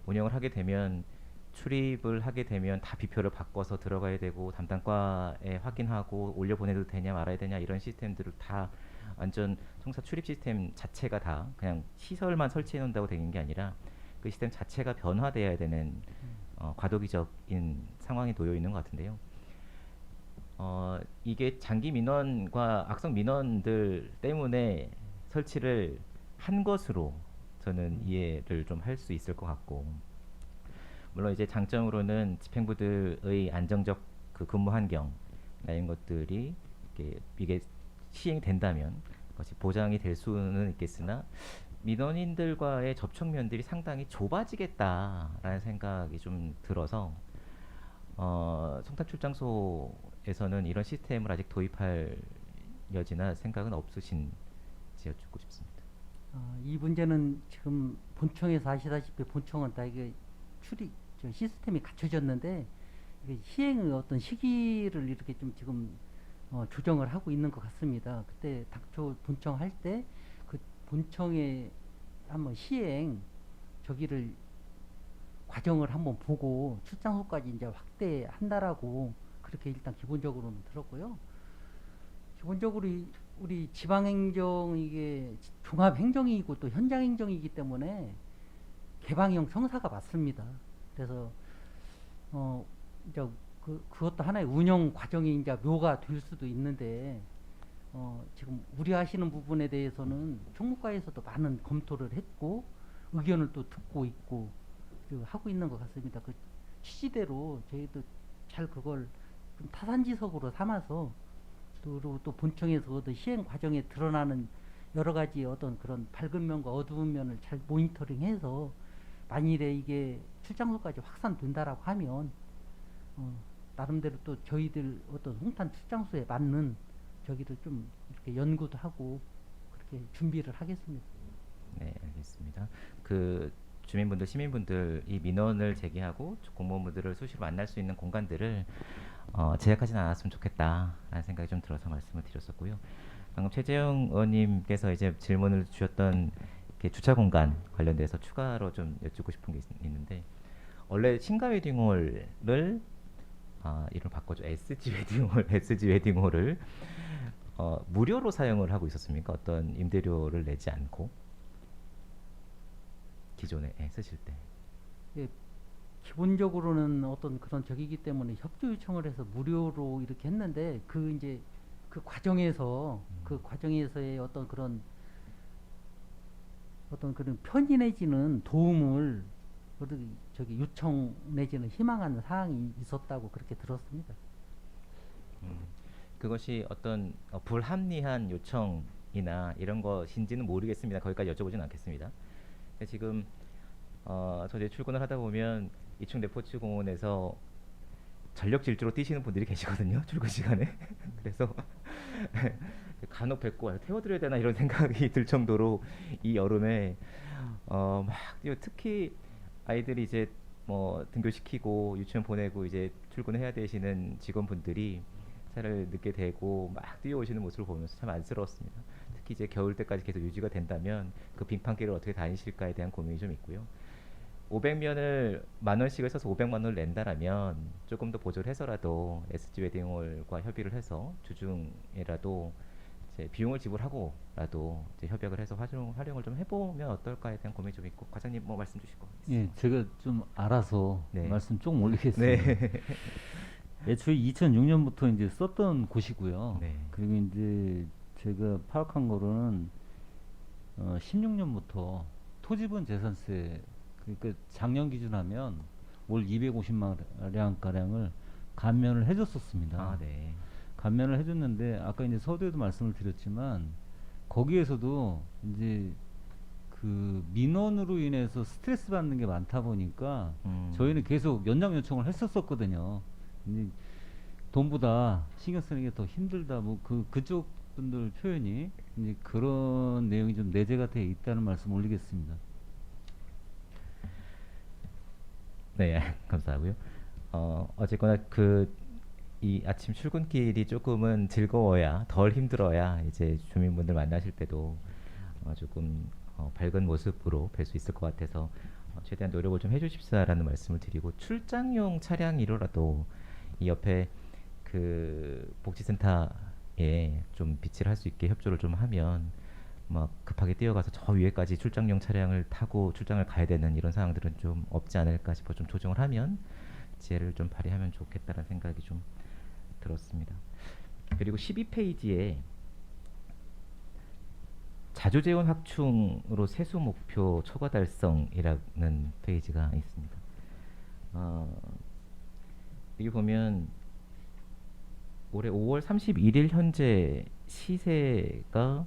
[SPEAKER 7] 운영을 하게 되면 출입을 하게 되면 다 비표를 바꿔서 들어가야 되고 담당과에 확인하고 올려 보내도 되냐 말아야 되냐 이런 시스템들을 다 완전 청사 출입 시스템 자체가 다 그냥 시설만 설치해 놓는다고 되는 게 아니라 그 시스템 자체가 변화돼야 되는 과도기적인 상황이 놓여 있는 것 같은데요. 이게 장기 민원과 악성 민원들 때문에 설치를 한 것으로 저는 이해를 좀 할 수 있을 것 같고 물론 이제 장점으로는 집행부들의 안정적 그 근무 환경 이런 것들이 이게 시행이 된다면 그것이 보장이 될 수는 있겠으나 민원인들과의 접촉면들이 상당히 좁아지겠다라는 생각이 좀 들어서 성탄 출장소에서는 이런 시스템을 아직 도입할 여지나 생각은 없으신지 여쭙고 싶습니다.
[SPEAKER 3] 이 문제는 지금 본청에서 아시다시피 본청은 다 이게 시스템이 갖춰졌는데 이게 시행의 어떤 시기를 이렇게 좀 지금 조정을 하고 있는 것 같습니다. 그때 당초 본청 할 때 그 본청에 한번 시행 저기를 과정을 한번 보고 출장소까지 이제 확대한다라고 그렇게 일단 기본적으로는 들었고요. 기본적으로 우리 지방행정 이게 종합행정이고 또 현장행정이기 때문에 개방형 청사가 맞습니다. 그래서 이제 그것도 하나의 운영 과정이 이제 묘가 될 수도 있는데 지금 우려하시는 부분에 대해서는 총무과에서도 많은 검토를 했고 의견을 또 듣고 있고 하고 있는 것 같습니다. 그 취지대로 저희도 잘 그걸 좀 타산지석으로 삼아서 또 본청에서 어떤 시행 과정에 드러나는 여러 가지 어떤 그런 밝은 면과 어두운 면을 잘 모니터링해서 만일에 이게 출장소까지 확산된다라고 하면 나름대로 또 저희들 어떤 홍탄 출장소에 맞는 저기를 좀 이렇게 연구도 하고 그렇게 준비를 하겠습니다.
[SPEAKER 7] 네, 알겠습니다. 그 주민분들, 시민분들 이 민원을 제기하고 공무원분들을 수시로 만날 수 있는 공간들을 제약하지는 않았으면 좋겠다라는 생각이 좀 들어서 말씀을 드렸었고요. 방금 최재형 의원님께서 이제 질문을 주셨던 이렇게 주차 공간 관련돼서 추가로 좀 여쭙고 싶은 게 있는데 원래 신가 웨딩홀을 이름 바꿔줘 SG 웨딩홀을 무료로 사용을 하고 있었습니까? 어떤 임대료를 내지 않고 기존에 쓰실 때.
[SPEAKER 3] 예, 기본적으로는 어떤 그런 적이기 때문에 협조 요청을 해서 무료로 이렇게 했는데 이제 그 과정에서의 어떤 그런 편의 내지는 도움을 저기 요청 내지는 희망하는 사항이 있었다고 그렇게 들었습니다.
[SPEAKER 7] 그것이 어떤 불합리한 요청이나 이런 것인지는 모르겠습니다. 거기까지 여쭤보진 않겠습니다. 근데 지금 저 이제 출근을 하다 보면 이충 레포츠 공원에서 전력 질주로 뛰시는 분들이 계시거든요. 출근 시간에. 그래서 간혹 뵙고 태워드려야 되나 이런 생각이 들 정도로 이 여름에 막 뛰어. 특히 아이들이 이제 뭐 등교시키고 유치원 보내고 이제 출근해야 되시는 직원분들이 차를 늦게 대고 막 뛰어오시는 모습을 보면서 참 안쓰러웠습니다. 특히 이제 겨울 때까지 계속 유지가 된다면 그 빙판길을 어떻게 다니실까에 대한 고민이 좀 있고요. 500면을 10,000원씩을 써서 500만 원을 낸다라면 조금 더 보조를 해서라도 SG 웨딩홀과 협의를 해서 주중에라도 이제 비용을 지불하고라도 이제 협약을 해서 활용을 좀 해보면 어떨까에 대한 고민이 좀 있고 과장님 뭐 말씀 주실 거 있으세요?
[SPEAKER 8] 예, 제가 좀 알아서
[SPEAKER 7] 네.
[SPEAKER 8] 말씀 좀 올리겠습니다.
[SPEAKER 7] 네.
[SPEAKER 8] 애초에 2006년부터 이제 썼던 곳이고요.
[SPEAKER 7] 네.
[SPEAKER 8] 그리고 이제 제가 파악한 거로는 16년부터 토지분 재산세 그러니까 작년 기준하면 월 250만 가량을 감면을 해줬었습니다.
[SPEAKER 7] 아, 네.
[SPEAKER 8] 감면을 해줬는데 아까 이제 서두에도 말씀을 드렸지만 거기에서도 이제 그 민원으로 인해서 스트레스 받는 게 많다 보니까 저희는 계속 연장 요청을 했었거든요. 이제 돈보다 신경 쓰는 게 더 힘들다. 뭐 그쪽 분들 표현이 이제 그런 내용이 좀 내재가 돼 있다는 말씀 올리겠습니다.
[SPEAKER 7] 네, 감사하고요. 어쨌거나 이 아침 출근길이 조금은 즐거워야 덜 힘들어야 이제 주민분들 만나실 때도 조금 밝은 모습으로 뵐 수 있을 것 같아서 최대한 노력을 좀 해주십사라는 말씀을 드리고 출장용 차량이라도 이 옆에 그 복지센터에 좀 비치를 할 수 있게 협조를 좀 하면 막 급하게 뛰어가서 저 위에까지 출장용 차량을 타고 출장을 가야 되는 이런 상황들은 좀 없지 않을까 싶어 좀 조정을 하면 지혜를 좀 발휘하면 좋겠다는 생각이 좀 들었습니다. 그리고 12페이지에 자주재원 확충으로 세수 목표 초과 달성이라는 페이지가 있습니다. 여기 보면 올해 5월 31일 현재 시세가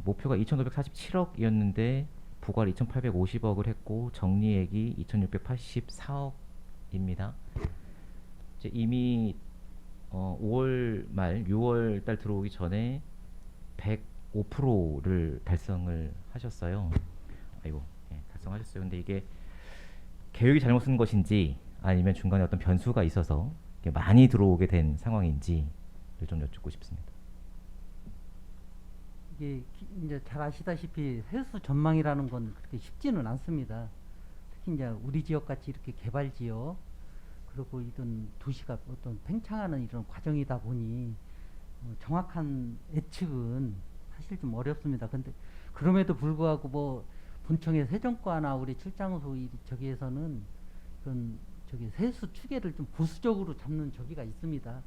[SPEAKER 7] 목표가 2,547억이었는데 부과를 2,850억을 했고 정리액이 2,684억입니다. 이제 이미 5월 말 6월 달 들어오기 전에 105%를 달성을 하셨어요. 아이고, 예, 달성하셨어요. 근데 이게 계획이 잘못 쓴 것인지 아니면 중간에 어떤 변수가 있어서 많이 들어오게 된 상황인지를 좀 여쭙고 싶습니다.
[SPEAKER 3] 이게 이제 잘 아시다시피 세수 전망이라는 건 그렇게 쉽지는 않습니다. 특히 이제 우리 지역 같이 이렇게 개발 지역 그리고 이런 도시가 어떤 팽창하는 이런 과정이다 보니 정확한 예측은 사실 좀 어렵습니다. 근데 그럼에도 불구하고 뭐 본청의 세정과나 우리 출장소 저기에서는 그런 저기 세수 추계를 좀 보수적으로 잡는 저기가 있습니다.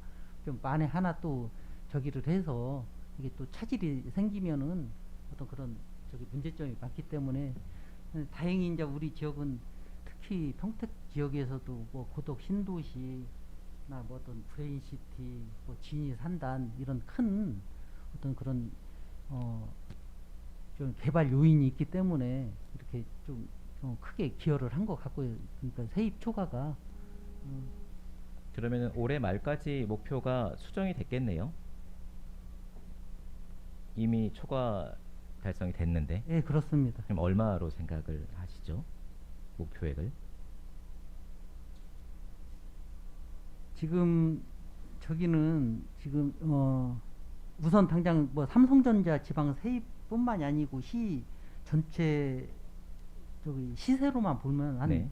[SPEAKER 3] 좀 만에 하나 또 저기를 해서 이게 또 차질이 생기면은 어떤 그런 저기 문제점이 많기 때문에 다행히 이제 우리 지역은 특히 평택 지역에서도 뭐 고덕 신도시나 뭐 어떤 브레인시티, 뭐 진이 산단 이런 큰 어떤 그런 좀 개발 요인이 있기 때문에 이렇게 좀 크게 기여를 한 것 같고요. 그러니까 세입 초과가
[SPEAKER 7] 그러면은 올해 말까지 목표가 수정이 됐겠네요. 이미 초과 달성이 됐는데.
[SPEAKER 3] 예, 그렇습니다.
[SPEAKER 7] 그럼 얼마로 생각을 하시죠? 목표액을?
[SPEAKER 3] 지금 저기는 지금 우선 당장 뭐 삼성전자 지방 세입뿐만이 아니고 시 전체 저기 시세로만 보면 한
[SPEAKER 7] 네.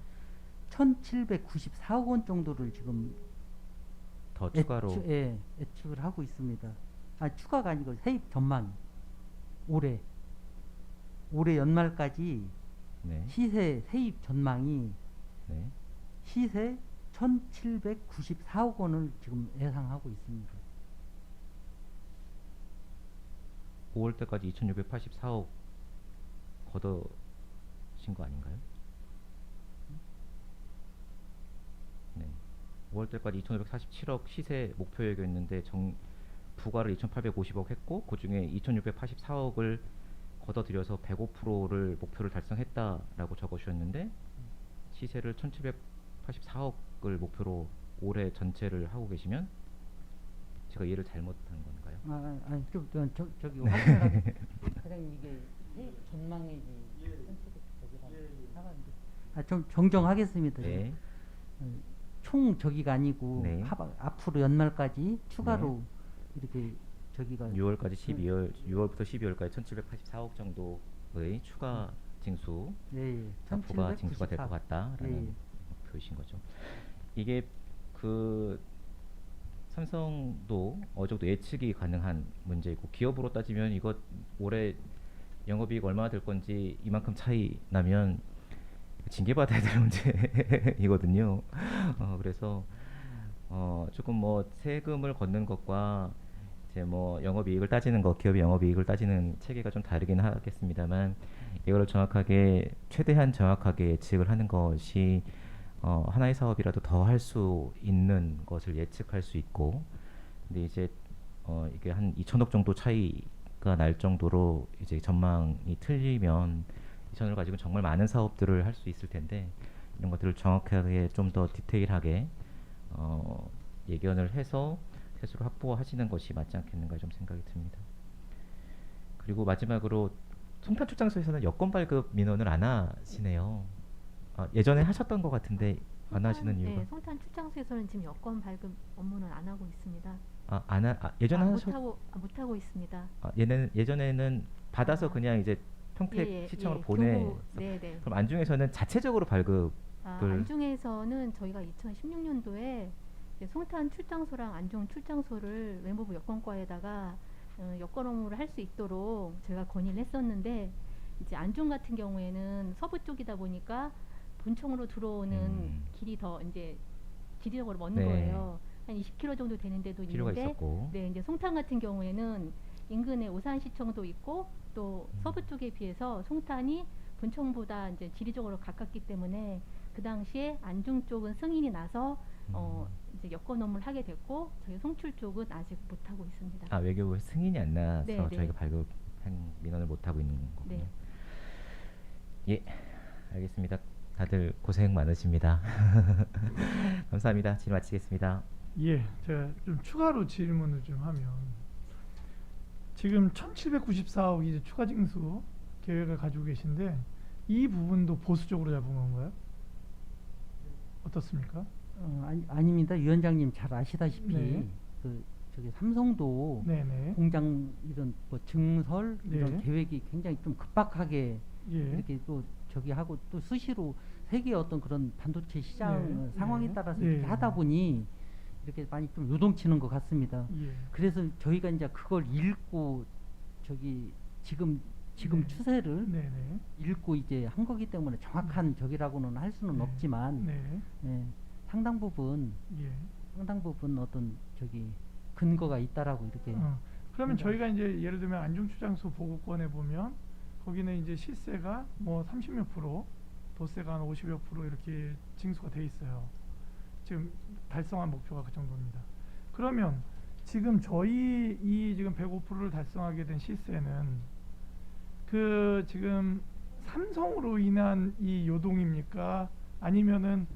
[SPEAKER 3] 1,794억 원 정도를 지금
[SPEAKER 7] 더 추가로
[SPEAKER 3] 예측을 하고 있습니다. 아, 추가가 아니고 세입 전망 올해 연말까지
[SPEAKER 7] 네.
[SPEAKER 3] 시세 세입 전망이
[SPEAKER 7] 네.
[SPEAKER 3] 시세 1,794억 원을 지금 예상하고 있습니다.
[SPEAKER 7] 5월 때까지 2,684억 걷어신 거 아닌가요? 네. 5월 때까지 2,547억 시세 목표액이었는데 부과를 2,850억 했고 그 중에 2,684억을 걷어들여서 105%를 목표를 달성했다라고 적어주셨는데 시세를 1,784억을 목표로 올해 전체를 하고 계시면 제가 이해를 잘못한 건가요?
[SPEAKER 3] 저기 확인하고 사장님 이게 세입 전망액이 좀 정정하겠습니다.
[SPEAKER 7] 네.
[SPEAKER 3] 총 저기가 아니고
[SPEAKER 7] 네.
[SPEAKER 3] 앞으로 연말까지 추가로 이렇게 저기가
[SPEAKER 7] 6월부터 12월까지 1,784억 정도의 추가 징수,
[SPEAKER 3] 예,
[SPEAKER 7] 부가 징수가 될 것 같다라는
[SPEAKER 3] 예.
[SPEAKER 7] 목표이신 거죠. 이게 그 삼성도 어느 정도 예측이 가능한 문제이고 기업으로 따지면 이거 올해 영업이익 얼마나 될 건지 이만큼 차이 나면 징계받아야 될 문제이거든요. 그래서 조금 뭐 세금을 걷는 것과 이제 뭐 영업이익을 따지는 것, 기업의 영업이익을 따지는 체계가 좀 다르긴 하겠습니다만 이거를 최대한 정확하게 예측을 하는 것이 하나의 사업이라도 더 할 수 있는 것을 예측할 수 있고, 근데 이제 이게 한 2천억 정도 차이가 날 정도로 이제 전망이 틀리면 2천을 가지고 정말 많은 사업들을 할 수 있을 텐데 이런 것들을 정확하게 좀 더 디테일하게 예견을 해서 세수를 확보하시는 것이 맞지 않겠는가 좀 생각이 듭니다. 그리고 마지막으로 송탄 출장소에서는 여권 발급 민원을 안 하시네요. 예전에 하셨던 것 같은데 안 하시는 이유가?
[SPEAKER 9] 네, 송탄 출장소에서는 지금 여권 발급 업무는 안 하고 있습니다.
[SPEAKER 7] 예전에
[SPEAKER 9] 못하고 있습니다.
[SPEAKER 7] 예전에는 받아서 그냥 이제 평택 시청으로 보내.
[SPEAKER 9] 네네.
[SPEAKER 7] 그럼 안중에서는 자체적으로 발급을.
[SPEAKER 9] 안중에서는 저희가 2016년도에 송탄 출장소랑 안중 출장소를 외무부 여권과에다가 여권 업무를 할 수 있도록 저희가 건의를 했었는데 이제 안중 같은 경우에는 서부 쪽이다 보니까 본청으로 들어오는 길이 더 이제 지리적으로 먼 거예요. 한 20km 정도 되는데도
[SPEAKER 7] 필요가
[SPEAKER 9] 있는데,
[SPEAKER 7] 있었고.
[SPEAKER 9] 네, 이제 송탄 같은 경우에는 인근에 오산시청도 있고 또 서부 쪽에 비해서 송탄이 본청보다 이제 지리적으로 가깝기 때문에 그 당시에 안중 쪽은 승인이 나서 이제 여권 업무를 하게 됐고 저희 송출 쪽은 아직 못 하고 있습니다.
[SPEAKER 7] 외교부 승인이 안 나서
[SPEAKER 9] 네,
[SPEAKER 7] 저희가 발급한 민원을 못 하고 있는 거군요.
[SPEAKER 9] 네.
[SPEAKER 7] 예, 알겠습니다. 다들 고생 많으십니다. 감사합니다. 질의 마치겠습니다.
[SPEAKER 1] 예, 제가 좀 추가로 질문을 좀 하면 지금 1,794억 이제 추가 징수 계획을 가지고 계신데 이 부분도 보수적으로 잡은 건가요? 어떻습니까?
[SPEAKER 3] 아닙니다. 위원장님 잘 아시다시피
[SPEAKER 1] 네.
[SPEAKER 3] 저기 삼성도
[SPEAKER 1] 네네.
[SPEAKER 3] 공장 이런 뭐 증설 이런
[SPEAKER 1] 네.
[SPEAKER 3] 계획이 굉장히 좀 급박하게
[SPEAKER 1] 예.
[SPEAKER 3] 이렇게 또 저기 하고 또 수시로 세계 어떤 그런 반도체 시장
[SPEAKER 1] 네.
[SPEAKER 3] 상황에
[SPEAKER 1] 네.
[SPEAKER 3] 따라서
[SPEAKER 1] 네.
[SPEAKER 3] 이렇게 하다 보니 이렇게 많이 좀 요동치는 것 같습니다.
[SPEAKER 1] 예.
[SPEAKER 3] 그래서 저희가 이제 그걸 읽고 저기 지금
[SPEAKER 1] 네.
[SPEAKER 3] 추세를
[SPEAKER 1] 네네.
[SPEAKER 3] 읽고 이제 한 거기 때문에 정확한 저기라고는 할 수는
[SPEAKER 1] 네.
[SPEAKER 3] 없지만
[SPEAKER 1] 네.
[SPEAKER 3] 상당 부분
[SPEAKER 1] 예.
[SPEAKER 3] 어떤 저기
[SPEAKER 10] 근거가 있다라고 이렇게.
[SPEAKER 1] 그러면
[SPEAKER 10] 그러니까-
[SPEAKER 1] 저희가 이제 예를 들면 안중추장소 보고권에 보면 거기는 이제 시세가 뭐 30몇 프로, 도세가 한 50여 프로 이렇게 징수가 돼 있어요. 지금 달성한 목표가 그 정도입니다. 그러면 지금 저희 이 지금 105%를 달성하게 된 시세는 그 지금 삼성으로 인한 이 요동입니까? 아니면은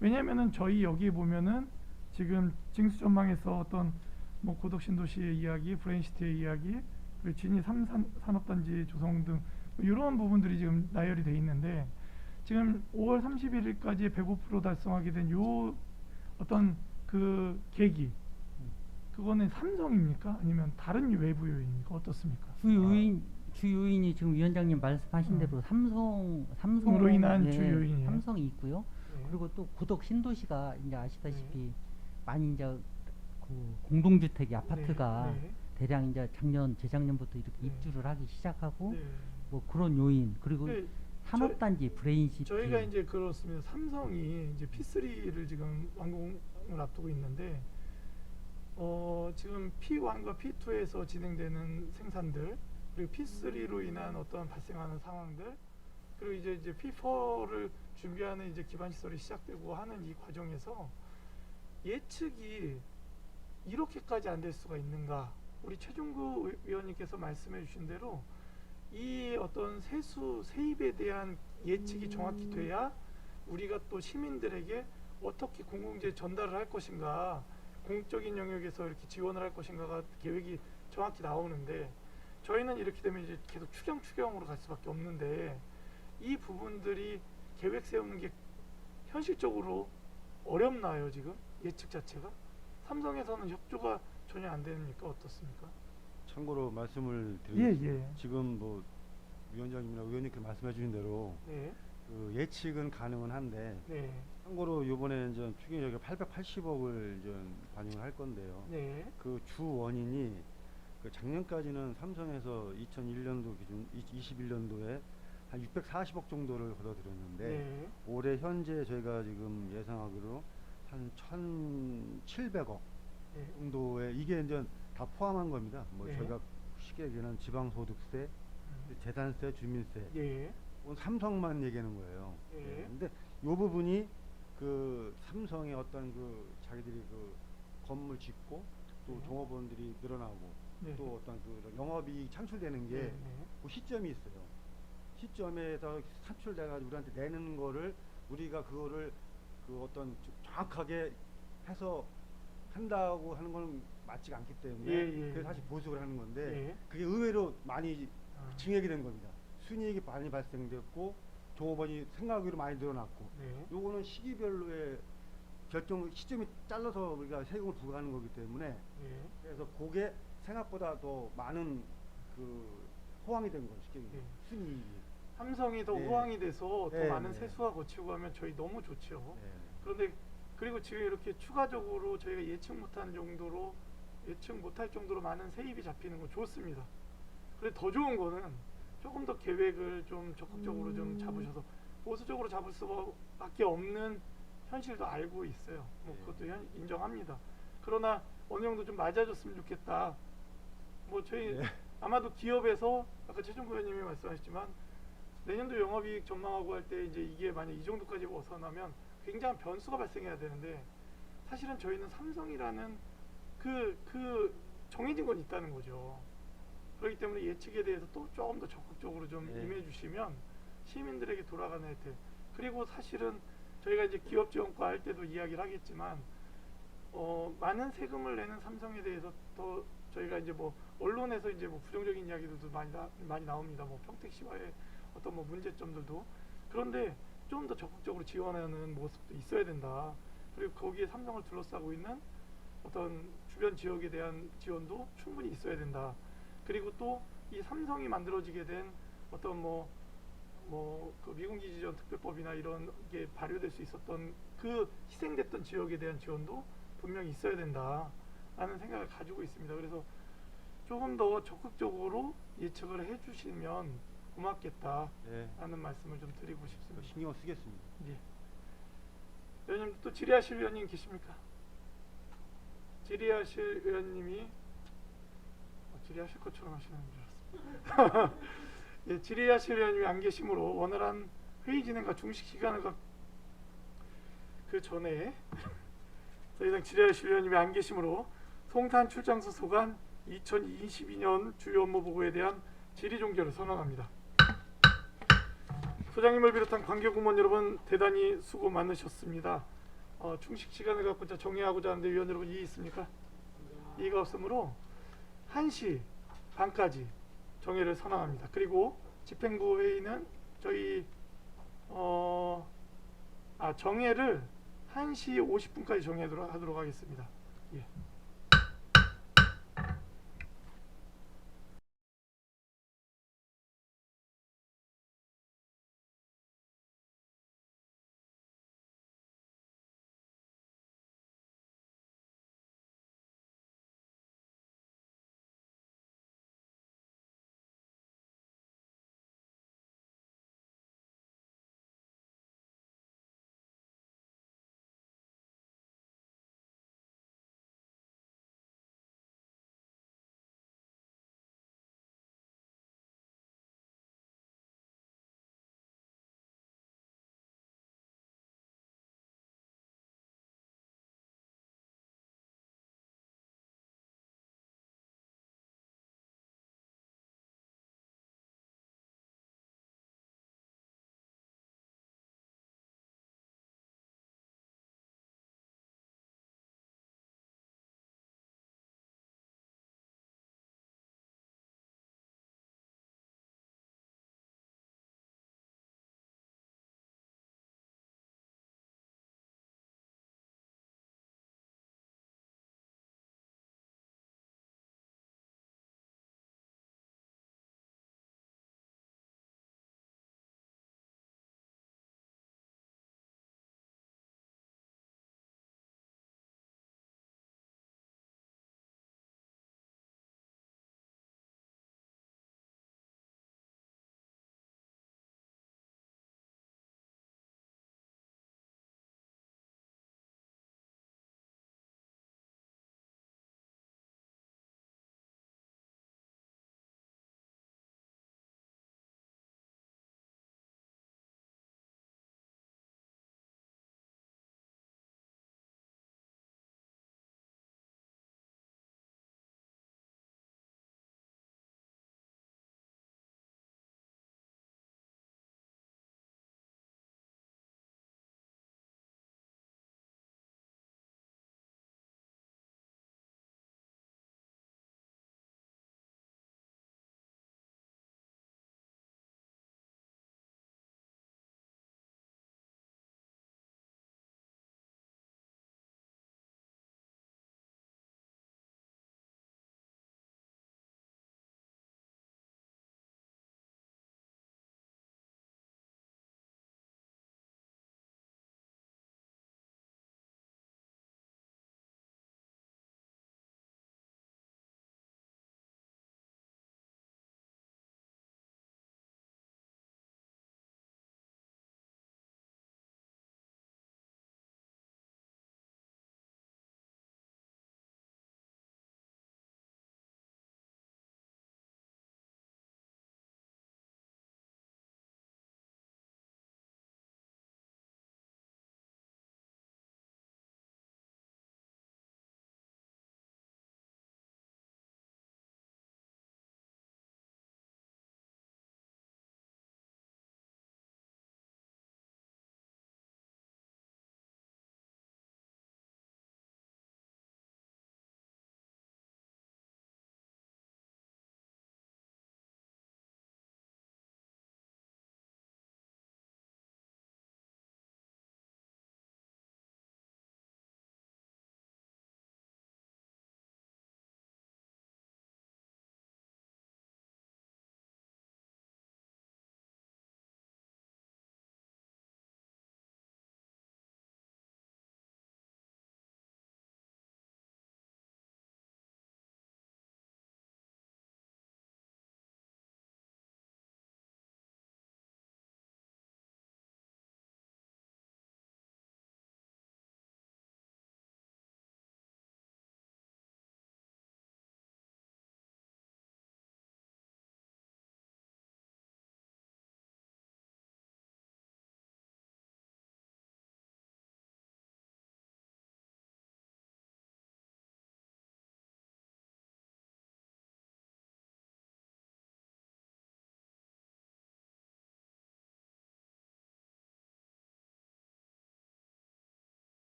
[SPEAKER 1] 왜냐면은 저희 여기에 보면은 지금 징수 전망에서 어떤 뭐 고덕 신도시의 이야기, 브레인시티의 이야기, 그리고 진이 3산업단지 조성 등 이런 부분들이 지금 나열이 돼 있는데 지금 5월 31일까지 105% 달성하게 된 요 어떤 그 계기 그거는 삼성입니까? 아니면 다른 외부 요인입니까? 어떻습니까?
[SPEAKER 10] 주 요인이 지금 위원장님 말씀하신 대로 삼성으로
[SPEAKER 1] 인한 주 요인이에요.
[SPEAKER 10] 삼성이 있고요.
[SPEAKER 1] 네.
[SPEAKER 10] 그리고 또 고덕 신도시가 이제 아시다시피 많이 이제 그 공동주택이 아파트가
[SPEAKER 1] 네.
[SPEAKER 10] 대량 이제 재작년부터 이렇게
[SPEAKER 1] 네.
[SPEAKER 10] 입주를 하기 시작하고
[SPEAKER 1] 네.
[SPEAKER 10] 뭐 그런 요인 그리고
[SPEAKER 1] 네.
[SPEAKER 10] 산업단지 브레인시티
[SPEAKER 1] 저희가 이제 그렇습니다. 삼성이 이제 P3를 지금 완공을 앞두고 있는데 지금 P1과 P2에서 진행되는 생산들 그리고 P3로 인한 어떤 발생하는 상황들 그리고 이제 P4를 준비하는 이제 기반 시설이 시작되고 하는 이 과정에서 예측이 이렇게까지 안 될 수가 있는가? 우리 최종구 위원님께서 말씀해 주신 대로 이 어떤 세입에 대한 예측이 정확히 돼야 우리가 또 시민들에게 어떻게 공공재 전달을 할 것인가 공적인 영역에서 이렇게 지원을 할 것인가가 계획이 정확히 나오는데 저희는 이렇게 되면 이제 계속 추경으로 갈 수밖에 없는데 이 부분들이 계획 세우는 게 현실적으로 어렵나요 지금 예측 자체가? 삼성에서는 협조가 전혀 안 됩니까? 어떻습니까?
[SPEAKER 4] 참고로 말씀을 드리면
[SPEAKER 1] 예.
[SPEAKER 4] 지금 뭐 위원장님이나 의원님께서 말씀해 주신 대로
[SPEAKER 1] 네.
[SPEAKER 4] 그 예측은 가능은 한데
[SPEAKER 1] 네.
[SPEAKER 4] 참고로 이번에 이제 추경이 880억을 이제 반영을 할 건데요.
[SPEAKER 1] 네.
[SPEAKER 4] 그 주 원인이 그 작년까지는 삼성에서 2001년도 기준 21년도에 한 640억 정도를 걷어들였는데
[SPEAKER 1] 네.
[SPEAKER 4] 올해 현재 저희가 지금 예상하기로 한 1,700억
[SPEAKER 1] 네.
[SPEAKER 4] 정도의 이게 이제 다 포함한 겁니다. 뭐
[SPEAKER 1] 네.
[SPEAKER 4] 저희가 쉽게 얘기하는 지방소득세, 재산세, 주민세,
[SPEAKER 1] 예.
[SPEAKER 4] 삼성만 얘기하는 거예요.
[SPEAKER 1] 예.
[SPEAKER 4] 근데 이 부분이 그 삼성의 어떤 그 자기들이 그 건물 짓고 또
[SPEAKER 1] 네.
[SPEAKER 4] 종업원들이 늘어나고
[SPEAKER 1] 네.
[SPEAKER 4] 또 어떤 그 영업이익 창출되는 게
[SPEAKER 1] 네.
[SPEAKER 4] 그 시점이 있어요. 시점에서 산출돼가지고 우리한테 내는 거를 우리가 그거를 그 어떤 정확하게 해서 한다고 하는 건 맞지가 않기 때문에 그래서 사실 보수를 하는 건데
[SPEAKER 1] 예.
[SPEAKER 4] 그게 의외로 많이
[SPEAKER 1] 아.
[SPEAKER 4] 증액이 된 겁니다. 순이익이 많이 발생됐고 종업원이 생각외로 많이 늘어났고
[SPEAKER 1] 네.
[SPEAKER 4] 요거는 시기별로의 결정 시점이 잘라서 우리가 세금을 부과하는 거기 때문에
[SPEAKER 1] 예.
[SPEAKER 4] 그래서 그게 생각보다 더 많은 그 호황이 된 거죠. 쉽게
[SPEAKER 1] 예.
[SPEAKER 4] 순이익이.
[SPEAKER 1] 삼성이 더
[SPEAKER 4] 네.
[SPEAKER 1] 호황이 돼서 더
[SPEAKER 4] 네,
[SPEAKER 1] 많은
[SPEAKER 4] 네.
[SPEAKER 1] 세수와 거치고 하면 저희 너무 좋죠.
[SPEAKER 4] 네.
[SPEAKER 1] 그런데 그리고 지금 이렇게 추가적으로 저희가 예측 못할 정도로 많은 세입이 잡히는 건 좋습니다. 그런데 더 좋은 거는 조금 더 계획을 좀 적극적으로 좀 잡으셔서 보수적으로 잡을 수밖에 없는 현실도 알고 있어요. 뭐 그것도 인정합니다. 그러나 어느 정도 좀 맞아줬으면 좋겠다. 뭐 저희 아마도 기업에서 아까 최종구 의원님이 말씀하셨지만 내년도 영업이익 전망하고 할 때 이제 이게 만약 이 정도까지 벗어나면 굉장한 변수가 발생해야 되는데 사실은 저희는 삼성이라는 그 정해진 건 있다는 거죠. 그렇기 때문에 예측에 대해서 또 조금 더 적극적으로 좀 임해 주시면 시민들에게 돌아가는 혜택 그리고 사실은 저희가 이제 기업지원과 할 때도 이야기를 하겠지만 많은 세금을 내는 삼성에 대해서 더 저희가 이제 뭐 언론에서 이제 뭐 부정적인 이야기들도 많이 나옵니다. 뭐 평택시와의 어떤 뭐 문제점들도 그런데 좀 더 적극적으로 지원하는 모습도 있어야 된다. 그리고 거기에 삼성을 둘러싸고 있는 어떤 주변 지역에 대한 지원도 충분히 있어야 된다. 그리고 또 이 삼성이 만들어지게 된 어떤 그 미군기지전 특별법이나 이런 게 발효될 수 있었던 그 희생됐던 지역에 대한 지원도 분명히 있어야 된다라는 생각을 가지고 있습니다. 그래서 조금 더 적극적으로 예측을 해주시면 고맙겠다라는 말씀을 좀 드리고 싶습니다.
[SPEAKER 4] 신경을 쓰겠습니다.
[SPEAKER 1] 예. 의원님 또 질의하실 의원님 계십니까? 질의하실 의원님이 질의하실 것처럼 하시는 줄 알았습니다. 예, 질의하실 의원님이 안 계시므로 원활한 회의 진행과 중식 시간을 그 전에 더 이상 질의하실 의원님이 안 계시므로 송탄 출장소 소관 2022년 주요 업무 보고에 대한 질의 종결을 선언합니다. 소장님을 비롯한 관계 공무원 여러분 대단히 수고 많으셨습니다. 중식 시간을 갖고 정리하고자 하는데 위원 여러분 이의 있습니까? 이의가 없으므로 1시 반까지 정회를 선언합니다. 그리고 집행부 회의는 저희 정회를 1시 50분까지 정하도록 하겠습니다. 예.